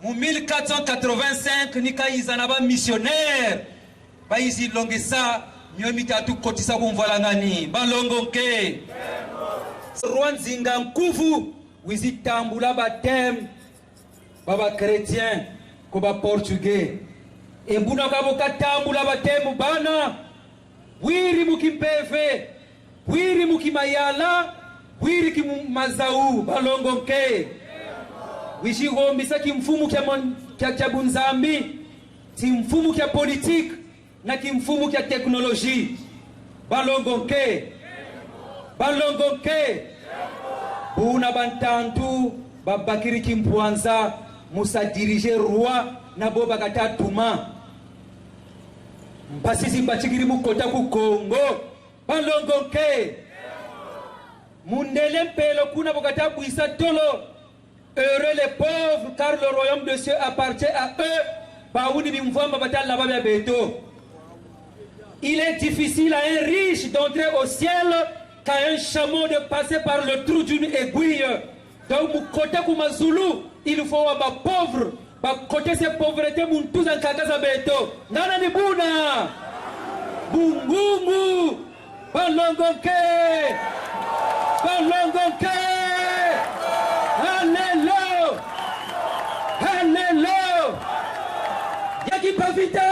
mon 1485, nika izanaba missionnaire. Ba izi longesa, nyomita tu kotisa kumvala ngani. Ba longonke. Rwanzinga nkuvu, wizi tambula batem, baba chrétien, koba portugais. Et mbuna kaboka tambula batem bana, wiri mukimpeve, wiri mukimayala, wiri kimazau balongonke wishigombisa kimfumu kya bunzambi timfumu kya politique na kimfumu kya teknologie balongonke buna bantantu babakiri kimpwanza musa diriger roi na boba katatuma mpasisi mbachikiri mukota ku Congo balongonke Mundele mpelo kuna bokata buisa tolo. Heureux les pauvres car le royaume de Dieu appartient à eux. Baouni bimvamba batala babia beto. Il est difficile à un riche d'entrer au ciel qu'à un chameau de passer par le trou d'une aiguille. Donc mukota kumazulu, il faut aba pauvre. Ba côté ces pauvretés muntu en kakaza beto. Nana ni buna. Bungumu. Balongonke. Balongonke! Alléluia! Alléluia! Yaki pavita!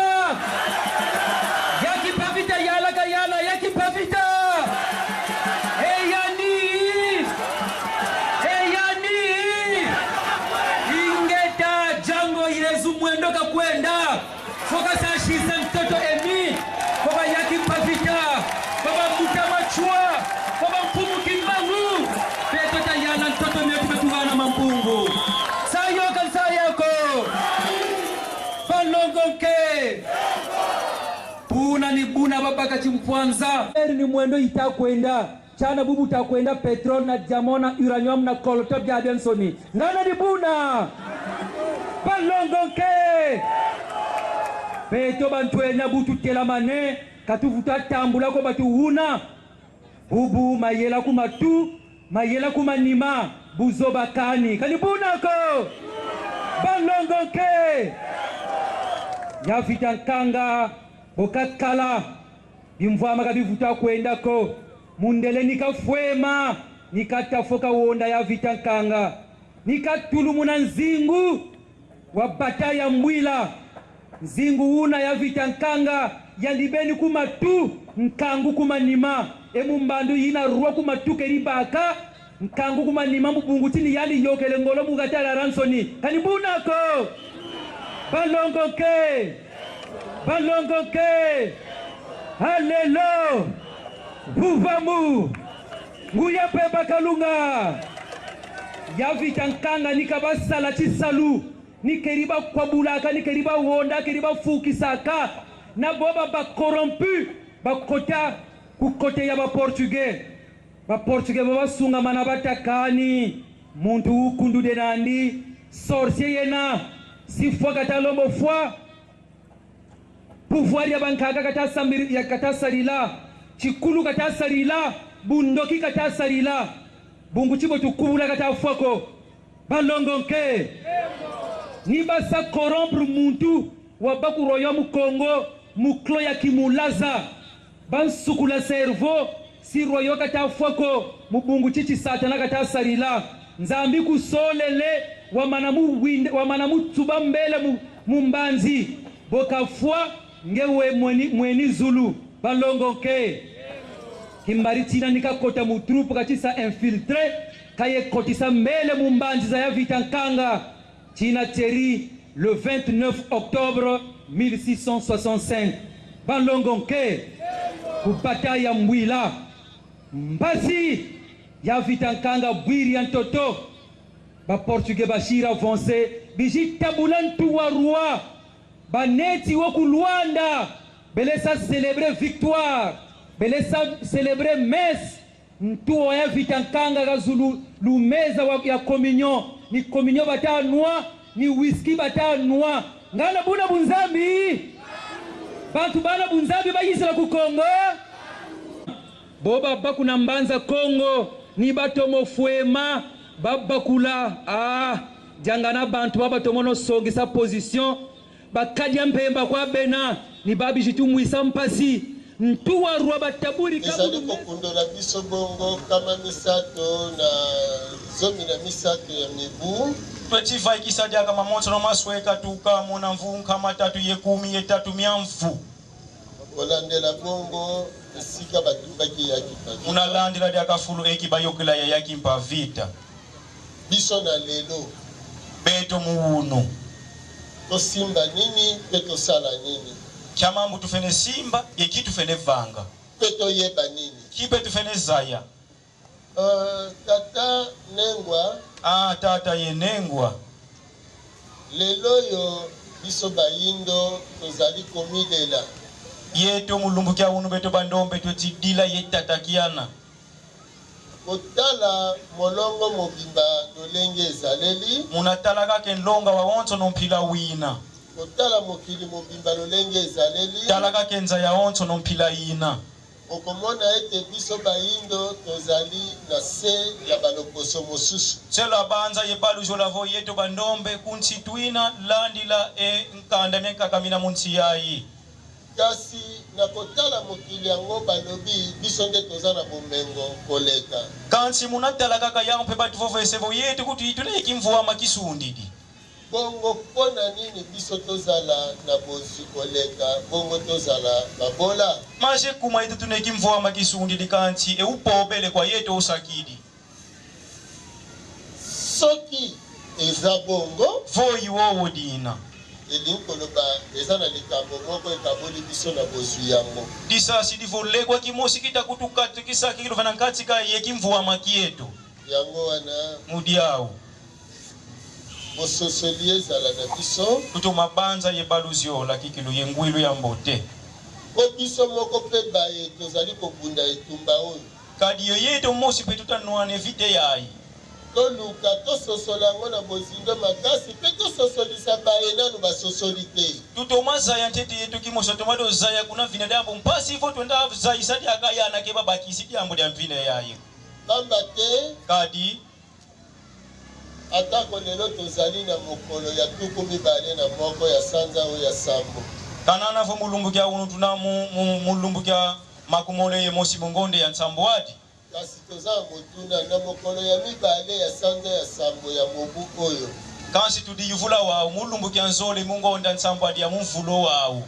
Yaki pavita yala kayala yaki pavita! Eyani! Eyani! Ingeta jango irezu mwendo kakwenda. Foka sashize mtoto emi. Foka yaki pavita. Foka kutamachua. Foka mpumu kimbangu. Peto tayala mtoto mwetu betuwana mampungu. Sayo kansayako. Balongonke. Puna ni buna babaka chimpwanza. Ni mwendo itakwenda. Chana bubu itakwenda petrol na diamona uranium na kolotop ya Adensoni. Nana ni buna. Balongonke. Peto bantwenya butu telamane. Katuvuta tambula ko batu huna. Bubu mayela kumatu. Mayela kumanima. Buzo bakani. Kanibuna ko. Balongonke. Ya vitankanga. Bokakala. Bimvama kabivuta kwenda ko. Mundele nikafwema. Nikatafoka wonda ya vitankanga. Nikatulumuna nzingu. Wabataya mwila. Nzingu una ya vitankanga. Ya libeni kumatu. Nkangu kumanima. Emu mbandu yina ruwa kumatu keribaka. Nkangu kumanima mbungu tini yali yokele ngolo mugatala ransoni. Kanibuna ko. Balongonke. Balongonke. Alléluia. Buvamu. Nguya peba kalunga. Yavitankanga nikabasala chisalu. Nikeriba kwa bulaka, nikeriba wonda, keriba fukisaka. Na boba ba corrompu. Ba kota kukote ya ba portugais. Ba portugais baba sunga manabata kani. Muntu ukundu denandi. Sorcier yena. Sifwa katalombo fwa. Pouvoir ya bankaka katasalila. Chikulu katasalila. Bundoki katasalila. Bungu chibo tukubula katafwako. Balongonke. Niba sa corrompre muntu. Wabaku royaume Congo. Muklo ya kimulaza. Bansukula cerveau. siroyo kata foko mubungu chichi satana kata sarila nzambi kusolele wamanamu tsuba mbele mumbanzi bokafwa ngewe mweni zulu balongoke kimbari tina nikakota mutrupu kachisa infiltre kaye kotisa mbele mumbanzi za ya vitankanga tina teri le 29 octobre 1665 balongoke kupata ya mwila mbasi ya vitankanga bwiri ya ntoto ba portugais bashira avancé biji tabulantu wa roi baneti woku Luanda belesa célébrer victoire belesa célébrer messe ntuo ya vitankanga gazulu lumeza ya communion ni communion batanwa ni whisky batanwa ngana buna bunzambi bantu bana bunzambi bayisela ku Kongo boba bakuna mbanza Kongo ni batomo fuema babakula jangana bantu babatomono songisa position bakadia mpemba kwa bena ni babi jitu mwisa mpasi ntuwa ruwa bataburi kabu kokundola biso bongo kama misato na zomi na misato ya mibu petit vai kisadia kama moto no masweka tuka mona mvu kama 3 ye 10 ye 3 myamvu olandela bongo sika batubaki ya kipa unalandira dia kafulu ekibayokela ya yakimpa vita biso na lelo beto muuno to simba nini peto sala nini chamambu tufene simba yeki tufene vanga peto yeba nini kipe tufene zaya tata nengwa tata yenengwa lelo yo biso bayindo tozali komidela yeto mulumbu kya unu beto bandombe twetidila yetatakiana otala molongo mobimba lolenge ezaleli munatala kake nlonga wa onto nompila wina otala mokili mobimba lolenge ezaleli tala kake nza ya onto nompila ina okomona ete biso bayindo tozali na se ya baloposo mosusu selo abanza yebalujo lavo yeto bandombe kunchi twina landila nkanda menkakamina munchi yayi kasi na kotala mokili yango balobi biso nde toza na bomengo koleka kansi munatala kaka yango mpe batu vovesebo yetu kuti tuleki mvua makisundidi bongo pona nini biso tozala na bozwi koleka bongo tozala babola maje kuma yetu tuneki mvua makisundidi kansi eupobele kwa yetu usakidi soki eza bongo voyi wowo dina elinkoloba eza na likambo moko ekaboli biso na bozwi yango disasi divolegwa kimosi kitakutukisa kikilovana nkati ka yekimvua makieto yango wana mudiao bososoli ezala na biso kutuma banza yebaluzio la kikilu yengwilu ya mbote po biso moko mpe baye tozali kobunda etumba oyo kadi yo yeto mosi mpe tutanwane vite yayi toluka tososola yango na bozindo makasi mpe tososolisa baye nanu basosoli te tutoma zaya ntete yetu kimosha tomado zaya kuna vina dyambo mpasi ifo twenda zayisa dyakayana ke babakisi dyambo dya mvina yayi pamba te kadi atako lelo tozali na mokolo ya 21 ya sanza oyo ya sambo kanana vo mulumbu kya unu tuna mulumbu kya makumole ye mosi mungonde ya nsambo wadi kasi toza motuna na mokolo ya 2 ya sanza ya sambo ya mobu oyo kansi tudiyivula wawu mulumbu kya nzole mungonda nsambo wadi ya mumvulo wawu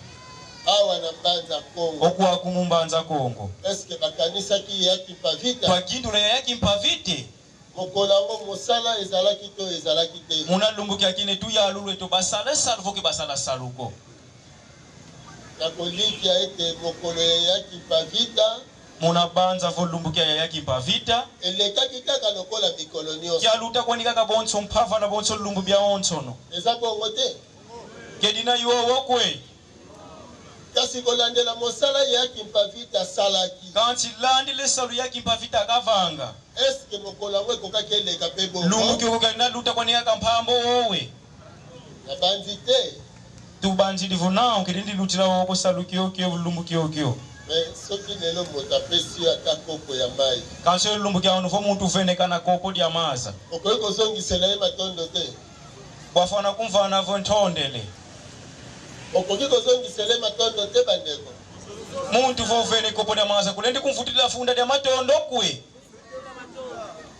awa na mbanza Kongo okuwa kumumbanza Kongo eske bakanisaki yakimpa vita twakindula yakimpa vite mokolo yango mosala ezalaki to ezalaki te muna lumbu kya kine tuyalulwe to basala salvo ke basala saluko nakolikia ete mokolo yakimpa vita muna banza vo lumbu kya yakimpa vita elekaki kaka lokola mikolo nyonso kyaluta kwani kaka bonso mpava na bonso lumbu bya onsono eza bongo te kedina yo wokwe kasi kolandela mosala yakimpa vita salaki kanti landi le salu yakimpa vita kavanga eske mokolo yango ekokaki eleka mpe bongo lumbu kyo kokana luta kwani kaka mpambo wowe nabanzi te tubanzili vunao kedindi lutila woko salu kyo lumbu kyo soki lelo moto apesi ata kopo ya mai kansi lumbu kya ono fo muntu ufenekana kopo dya maza okoki kozongisela ye matondo te bwafana kumvana vo ntondele okoki kozongisela ye matondo te bandeko muntu vovene kopo na maza kulendi kumvutila funda ya matondo kwe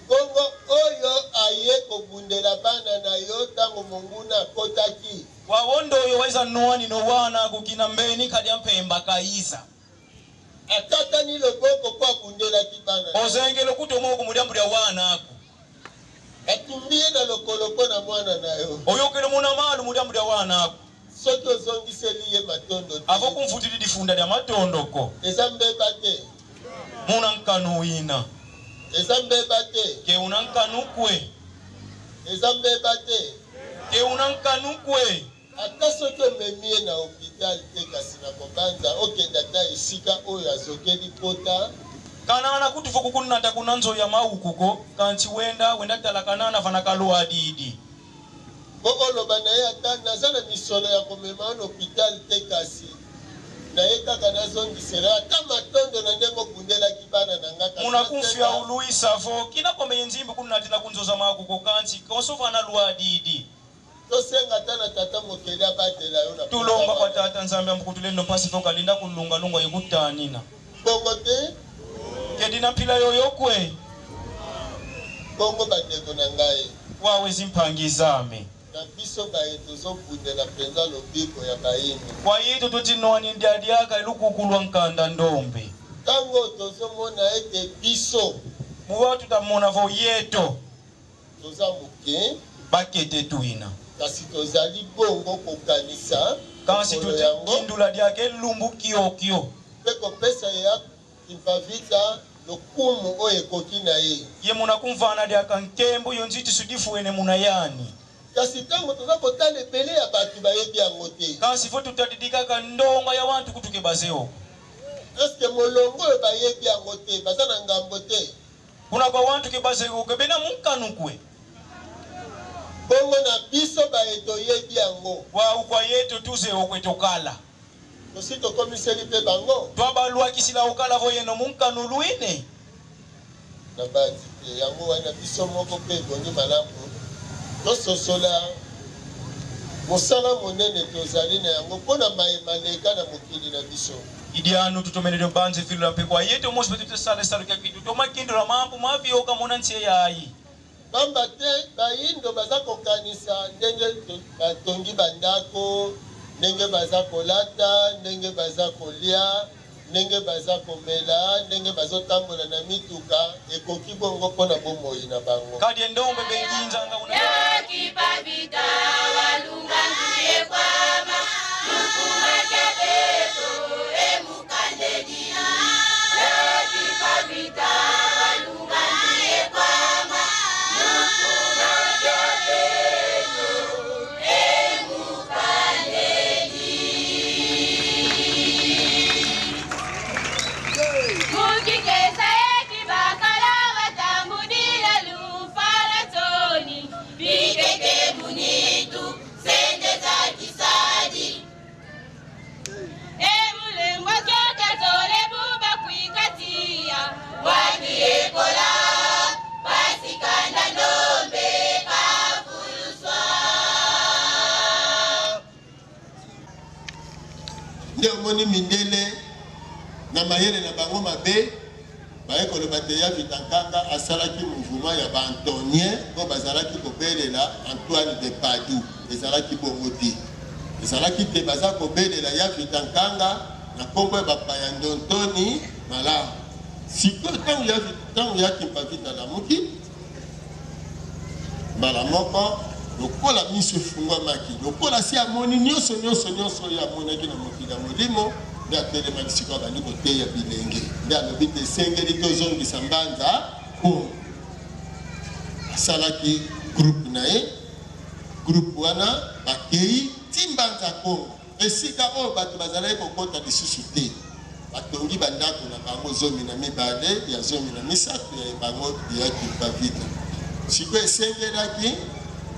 Kongo oyo aye kobundela bana na yo tango monguna kotaki wawondo oyo waiza nuani no wana kukina mbeni kadi mpemba kaisa atata ni loboko kwa kundela kibana ozengelo kutomo kumudambu ya wana ako atumbie na lokoloko na mwana na yo oyo kele muna malu mudambu ya wana ako soki ozongiseli ye matondo avo kumvutili difunda ya matondo ko eza mbeba te muna nkanu ina eza mbeba te ke una nkanu kwe eza mbeba te ke una nkanu kwe ata soki omemie na hopital te kasi na kobanza okende ata esika oyo azokeli pota kanana kuti fo kukunata kunanzo ya maukuko kanchi wenda tala kanana fana kalu adidi oloba na ye ata naza na misolo ya komema na hopital te kasi na ye kaka nazongisela ata matondo na ndenge obundelaki bana na nga muna kumfya uluisa fo kina komeye nzimbi kunatina kunzoza makuko kanchi kosofa na lu adidi tosenga ata na tata mokeli abatela yo na tulomba kwa tata nzambe amukutule no pasi fo kalinda kulunga yekutanina bongo te kedina mpila yoyo kwe bongo bandeko na ngai wawe zimpangizame na biso baye tozobundela mpenza lobiko ya bayini kwa yetu totinwani ndiadiaka ilukukulwa nkanda ndombe tango tozomona ete biso muwa tutamona vo yeto toza moke bakete tuina kasi tozali bongo kokanisa kasi tutindula diake lumbu kiokio mpe kopesa ya impavita lokumu oyo ekoki na ye ye muna kumvana diaka nkembo yo nziti sudifuene muna yani kasi tango toza kotala ebele ya bato bayebi yango te kasi fo tutadidikaka ndonga ya wantu kutuke bazeo eske molongo oyo bayebi yango te baza na ngambo te kuna kwa wantu ke bazeo kebena munkanukwe bongo na biso baye toyebi yango wa kwa yetu tuze okwetokala tosi tokomiseli mpe bango twabalwakisila okala vo yeno munkanuluine na bati te yango wana biso moko mpe ebongi malamu tososola mosala monene tozali na yango mpona mayema leka na mokili na biso idianu tutomenele banze filula mpe kwa yetu mosi pete sale sale kakitu tomakindula mambo mavioka mona ntie yayi bamba te bayindo baza kokanisa ndenge batongi bandako ndenge baza kolata ndenge baza kolia ndenge baza komela ndenge bazotambola na mituka ekoki bongo mpona bomoi na bango kadi endombe benginzanga yakipavita walunganzie kwama lukumakebeto emukandelia yakipavita walunganzie kwama lukumakebeto mukikesa ekibakala batambudila lufaratoni bikeke munitu sende za kisadi ebulengwa kyokatole buba kwikatia wandiekola basikanda ndombe kafuluswa nde omoni mindele na mayele na bango mabe baye koloba te ya vitankanga asalaki mouvement ya baantonien mpo bazalaki kobelela Antoine de Padoue ezalaki bongo te ezalaki te baza kobelela ya vitankanga na nkombo ya bapaya ndontoni malamu sikoyo ntango yaki mpavita lamuki mbala moko lokola miso efungwamaki lokola si amoni nyonso oyo amonaki na mokili ya molimo nde atelemaki sikoyo abandi koteya bilenge nde alobi te esengeli tozongisa mbanza kongo asalaki groupe na ye groupe wana bakei ti mbanza kongo esika oyo bato bazalaki kokota lisusu te batongi bandako na bango 12 ya 13 ya bango yaki bavita sikoyo esengelaki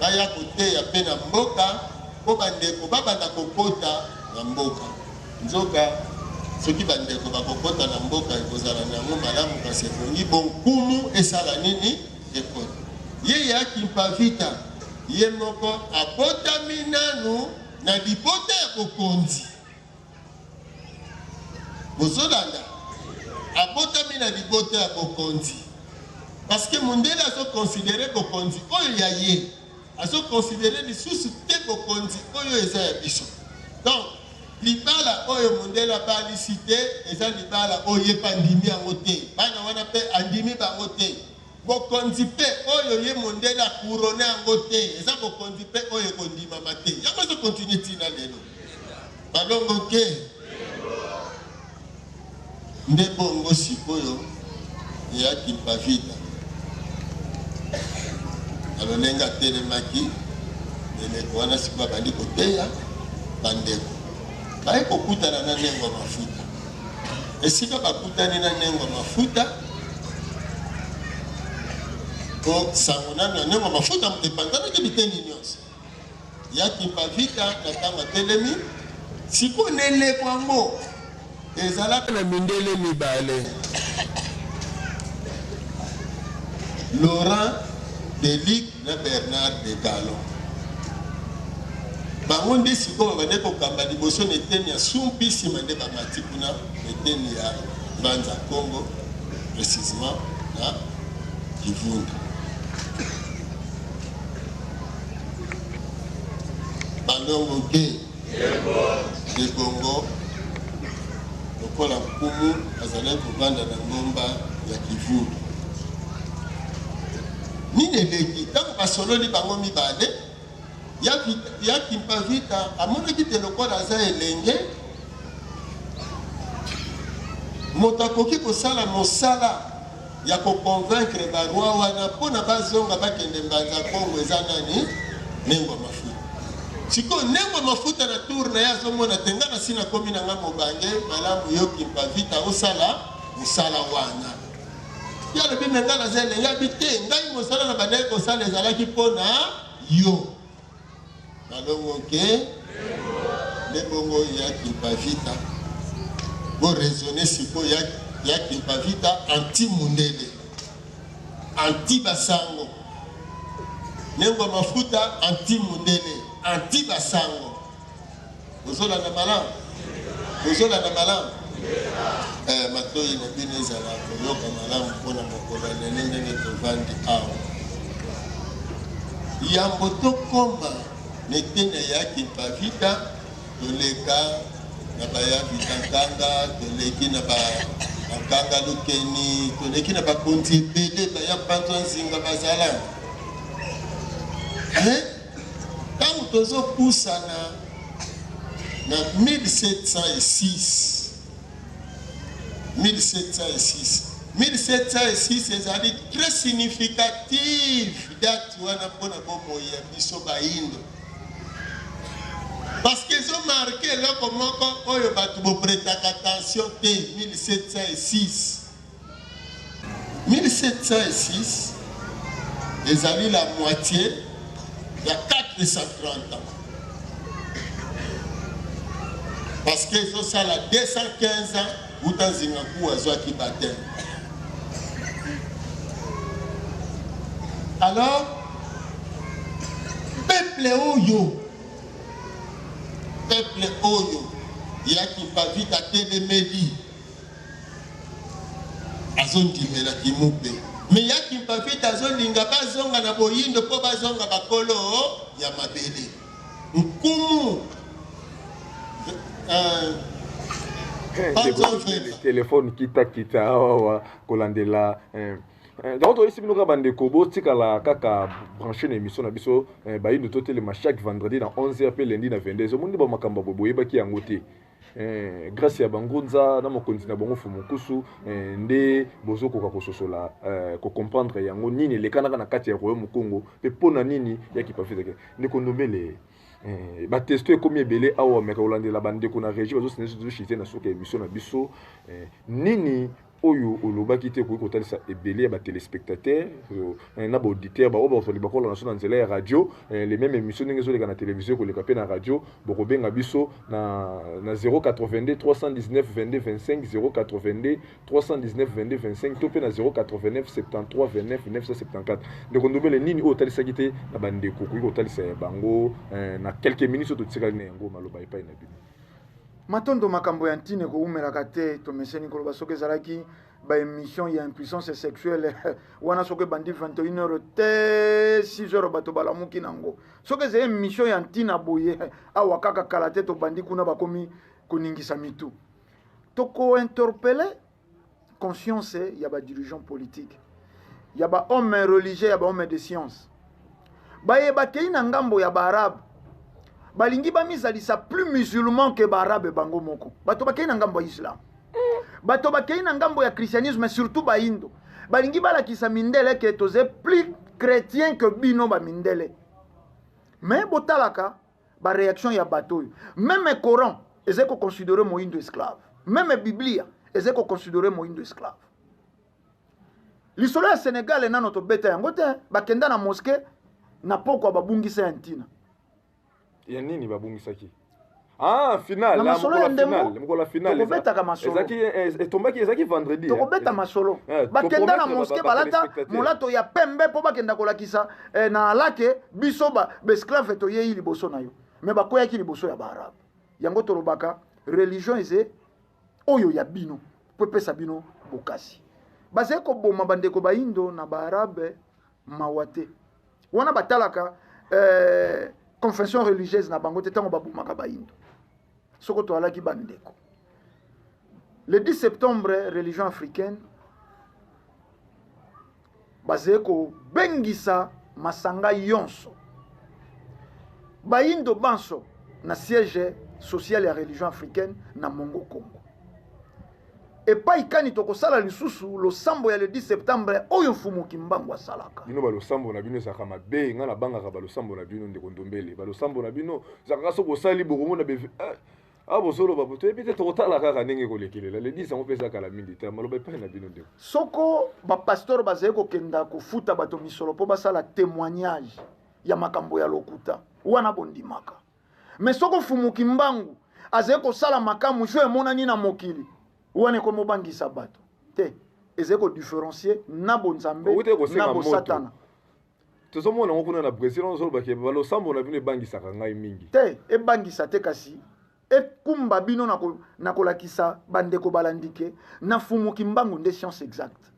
baya koteya mpe na mboka mpo bandeko babanda kokota na mboka nzoka soki bandeko bakokota na mboka ekozala na yango malamu kasi ebongi bonkumu esala nini ekota ye yaki mpavita ye moko abotami nanu na libota ya bokonzi bozolanda abotami na libota ya bokonzi parce que mondele azoconsidere bokonzi oyo ya ye azoconsidere lisusu te bokonzi oyo eza ya biso. Donc libala oyo mondele abalisi te eza libala oyo ye mpe andimi yango te, bana wana mpe andimi bango te. Bokonzi mpe oyo ye mondele akurone yango te eza bokonzi mpe oyo ekondimama te. Yango ezokontinue ntina lelo balongo ke nde bongo sikoyo eyaki Mpavita alonenga atelemaki eleko wana sikoyo abandi koteya bandeko baye kokutana na nengo ya mafuta. Esika bakutani na nengo ya mafuta ko sango nano ya nengo ya mafuta mudepandamaki biteni nyonso yaki Mpavita na ntango atelemi sikoyo neleko yango ezalaka na mindele mibale. Laurent Delic na Bernard de Galon bango nde sikoyo bande kokamba liboso na eteni ya sumpi nsima nde bamati kuna eteni ya Banza Congo précisement na Kivunda. Bandongo ke de Congo lokola nkumu azalaki kovanda na ngomba ya Kivunda. Nini eleki ntango basololi bango mibale yaki Mpavita amonaki te lokola aza elenge moto akoki kosala mosala ya koconvaincre baroi wana mpona bazonga bakende Mbanza Kongo eza nani nengo mafuta. Sikoyo nengo mafuta na tour na ye azomona te nga nasi nakomi na nga mobange malamu yoki Mpavita osala mosala wana yalobi me nga naza elenge abi te ngai mosala na bandeki kosala ezalaki mpona yo balongo ke nde bongo yaki Mpavita boraisonne sikoyo yaki Mpavita anti mundele anti basango nengo mafuta anti mundele anti basango. Bozolanda malamu bozolanda malamu matoyi na bino ezala koyoka malamu mpona mokolo ya lelo ndenge tovandi awa yambo tokoma netene yaki Mpavita toleka na bayavita nkanga toleki na bankanga lukeni toleki na bakonzi ebele baya mpanzo nzinga bazala ntango tozopusana na 1706 ezali très significatif date wana mpona bomoi ya biso baindo parce que ezomarke eloko moko oyo bato bopretaka attention te. 1706 ezali la moitié ya 430 ans parce que ezosala 215 ans uta nzingaku azwaki bateme. Alors peuple oyo yaki Mpavita atelemeli azondimelaki mupe me yaki Mpavita azolinga bazonga na boyindo mpo bazonga bakolo ya mabele nkumu telefone kita awa kolandela donc toyesi bino kaka bandeko botikala kaka branché na émission na biso bayindo totelema chaque vendredi na 11h mpe lundi na 22h omoni bamakambo boye boyebaki yango te grâce ya bangunza na mokonzi na bango Fumukusu nde bozokoka kososola kocomprendre yango nini elekanaka na kati ya royaume Congo mpe mpona nini yaki Mpavita ndeko ndombele batesto ekomi ebele awa meka kolandela bandeko na régie bazosite na soki ya émission na biso nini oyo olobaki te koki kotalisa ebele ya batelespectateur na baauditeur baoyo bazali bakola na so na nzela ya radio les mêmes émissions ndenge ezoleka na télévision koleka mpe na radio bokobenga biso na 082 319 22 25 082 319 22 25 to mpe na 089 73 29 974 ndeko ndobele nini oyo otalisaki te na bandeko koki kotalisa ya bango na quelques minutes oyo totikali na yango maloba epai na bino. matondo makambo ya ntine koumelaka te tomeseni koloba soki ezalaki baémission ya impuissance sexuelle wana soki bandi 21h te 6h bato balamuki nango soki ezali émission ya ntina boye awa kaka kala te tobandi kuna bakomi koningisa mitu tokointerpele conscience ya badirigeant politique ya bahomme religieux ya bahomme de science bayeba kei na ngambo ya baarabe balingi bamizalisa plus musulman que baarabe bango moko bato bakei na ngambo ya islam bato bakei na ngambo ya christianisme surtout baindo balingi balakisa mindele ke toze plus chrétien que bino bamindele mais botalaka baréaction ya bato oyo même coran eze koconsidere moindo esclave même biblia eze koconsidere moindo esclave lisolo ya Sénégal nano tobeta yango te bakenda na mosquée na pokwa babungisa ya ntina ya nini babungisaki final na masolo ya ndemo mokola final tokobetaka masolo etombaki ezaki vendredi tokobeta masolo bakenda na mosquée balata molato ya pembe po bakenda kolakisa na alake biso besclave toyei liboso na yo me bakoyaki liboso ya baarabe yango tolobaka religion eze oyo ya bino po epesa bino bokasi bazali koboma bandeko baindo na baarabe mawa te wana batalaka confession religieuse na bango te ntango babomaka baindo soko toalaki bandeko le 10 septembre religion africaine bazali kobengisa masanga yonso baindo banso na siège social ya religion africaine na Mongo Congo epai kani tokosala lisusu losambo ya le 10 septembre oyo mfumuki mbangu asalaka bino balosambo na bino ezaka mabe nga na bangaka balosambo na bino ndeko ndombele balosambo na bino ezaka soki osali bokomona bosolo bapo toyebi te tokotala kaka ndenge kolekelela le 10 yango mpe ezaka la mingi te maloba epai na bino ndeko soko bapasteur bazali kokenda kofuta bato misolo mpo basala témoignage ya makambo ya lokuta wana bondimaka mais soko mfumuki mbangu azali kosala makamu jo emonani na mokili wana ekomobangisa bato te ezali kodifferencier na bonzambe na bosatana tozomona ngo kuna na Brésil ozolobaki balosambo na bino ebangisaka ngai mingi te ebangisa te kasi ekumba bino na kolakisa bandeko balandike na fumuki mbangu nde science exacte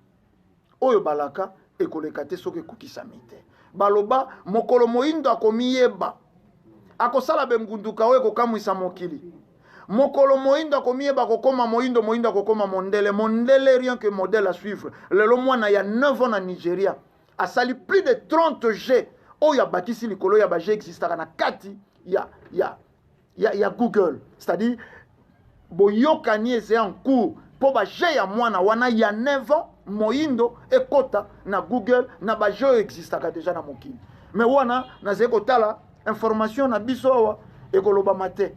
oyo balaka ekoleka te soki ekokisami te baloba mokolo moindo akomiyeba akosala bengunduka oyo ekokamwisa mokili mokolo moindo akomiyeba kokoma moindo akokoma mondele rien que modèle à suivre lelo mwana ya 9 ans na Nigeria asali plus de 30 G oyo abakisi likolo ya ba G existaka na kati ya Google c'est-à-dire boyokani eze en cours po ba G ya mwana wana ya 9 ans moindo ekota na Google na ba G existaka déjà na mokili mais wana nazali kotala information na biso awa ekoloba mate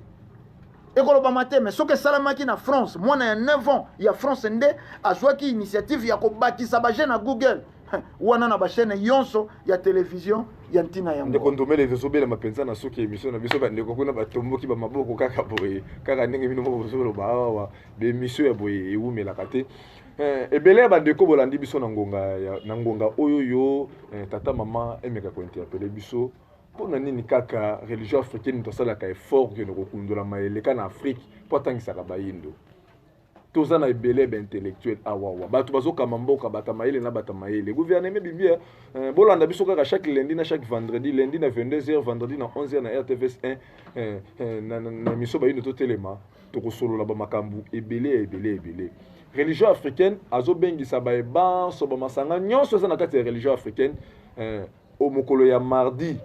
mais soki esalamaki na France mwana ya 9 ans ya France nde azwaki initiative ya kobakisa ba G na Google wana na bachaîne yonso ya télévision ya ntina yango ndeko ndomele ezobela mapenza na soki émission na biso bandeko kuna batomboki bamaboko kaka boye kaka ndenge bino moko bozoloba awa bémission ya boye ewumelaka te ebele ya bandeko bolandi biso na ngonga oyo yo tata mama emeka kointerpele biso mpona nini kaka religion africaine tosalaka effort kende kokundola mayeleka na Afrique mpo atangisaka bayindo toza na ebele baintellectuel awawa bato bazokama mboka batamayele na batamayele gouvernement bibia bolanda biso kaka chaque lundi na chaque vendredi lundi na 22h vendredi na 11h na RTVS 1 na miso bayindo totelema tokosolola bamakambu ebele religion africaine azobengisa baebanso bamasanga nyonso eza na kati ya religion africaine au mokolo ya mardi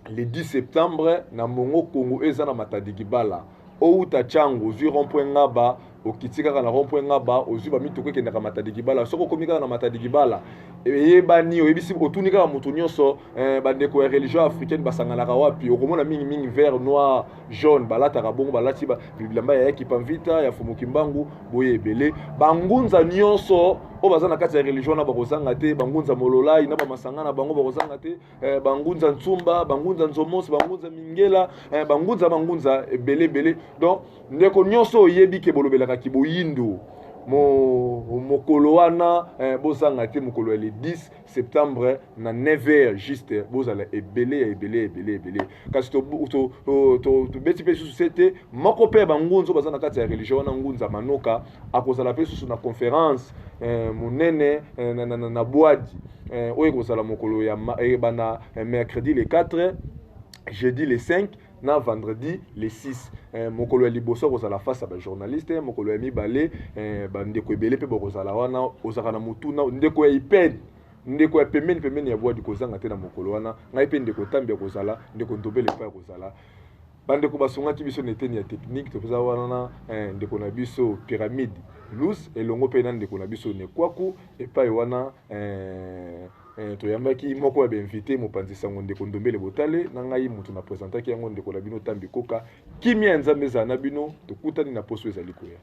le 10 septembre na Mongo Congo eza na Matadi Gibala outa chango ozwi rond-point ngaba okiti kaka na rond-point ngaba ozwi bamituko ekendaka Matadi Gibala soko komi kaka na Matadi Gibala eyebani oyebisi otuni kaka moto nyonso bandeko ya religion africaine basanganaka wapi okomona mingi vert noir jaune balataka bongo balati bilamba ya ekipa mvita ya fumuki mbangu boye ebele bangunza nyonso o baza na kati ya religion na bakozanga te bangunza mololai na bamasanga na bango bakozanga te bangunza ntsumba bangunza nzomos bangunza mingela bangunza ebele donc ndeko nyonso oyebi ke bolobelaka kiboyindo mokolo wana bozanga te mokolo le 10 septembre na 9h juste bozala ebele kasi tobeti mpe susu te moko mpe bangunzo baza na kati ya religion wana ngunza manoka akozala mpe susu na conférence monene na bwadi oyo ekozala mokolo ya bana mercredi le 4 jeudi le 5 na vendredi le 6 mokolo ya liboso kozala face ba journaliste mokolo ya mibale bandeko ebele mpe bokozala wana ozaka na mutuna ndeko ya iped ndeko ya pemeni ya bwadi kozanga te na mokolo wana ngai mpe ndeko tambi ya kozala ndeko ndobele mpe ya kozala bandeko basungaki biso na eteni ya technique toza wana ndeko na biso pyramide lus elongo mpe na ndeko na biso nekwaku epai wana toyambaki moko ya bainvité mopanzi sango ndeko ndombele botale na ngai mutu na présentaki yango ndeko na bino tambi koka kimia nzambe ezala na bino tokutani na poso ezali koya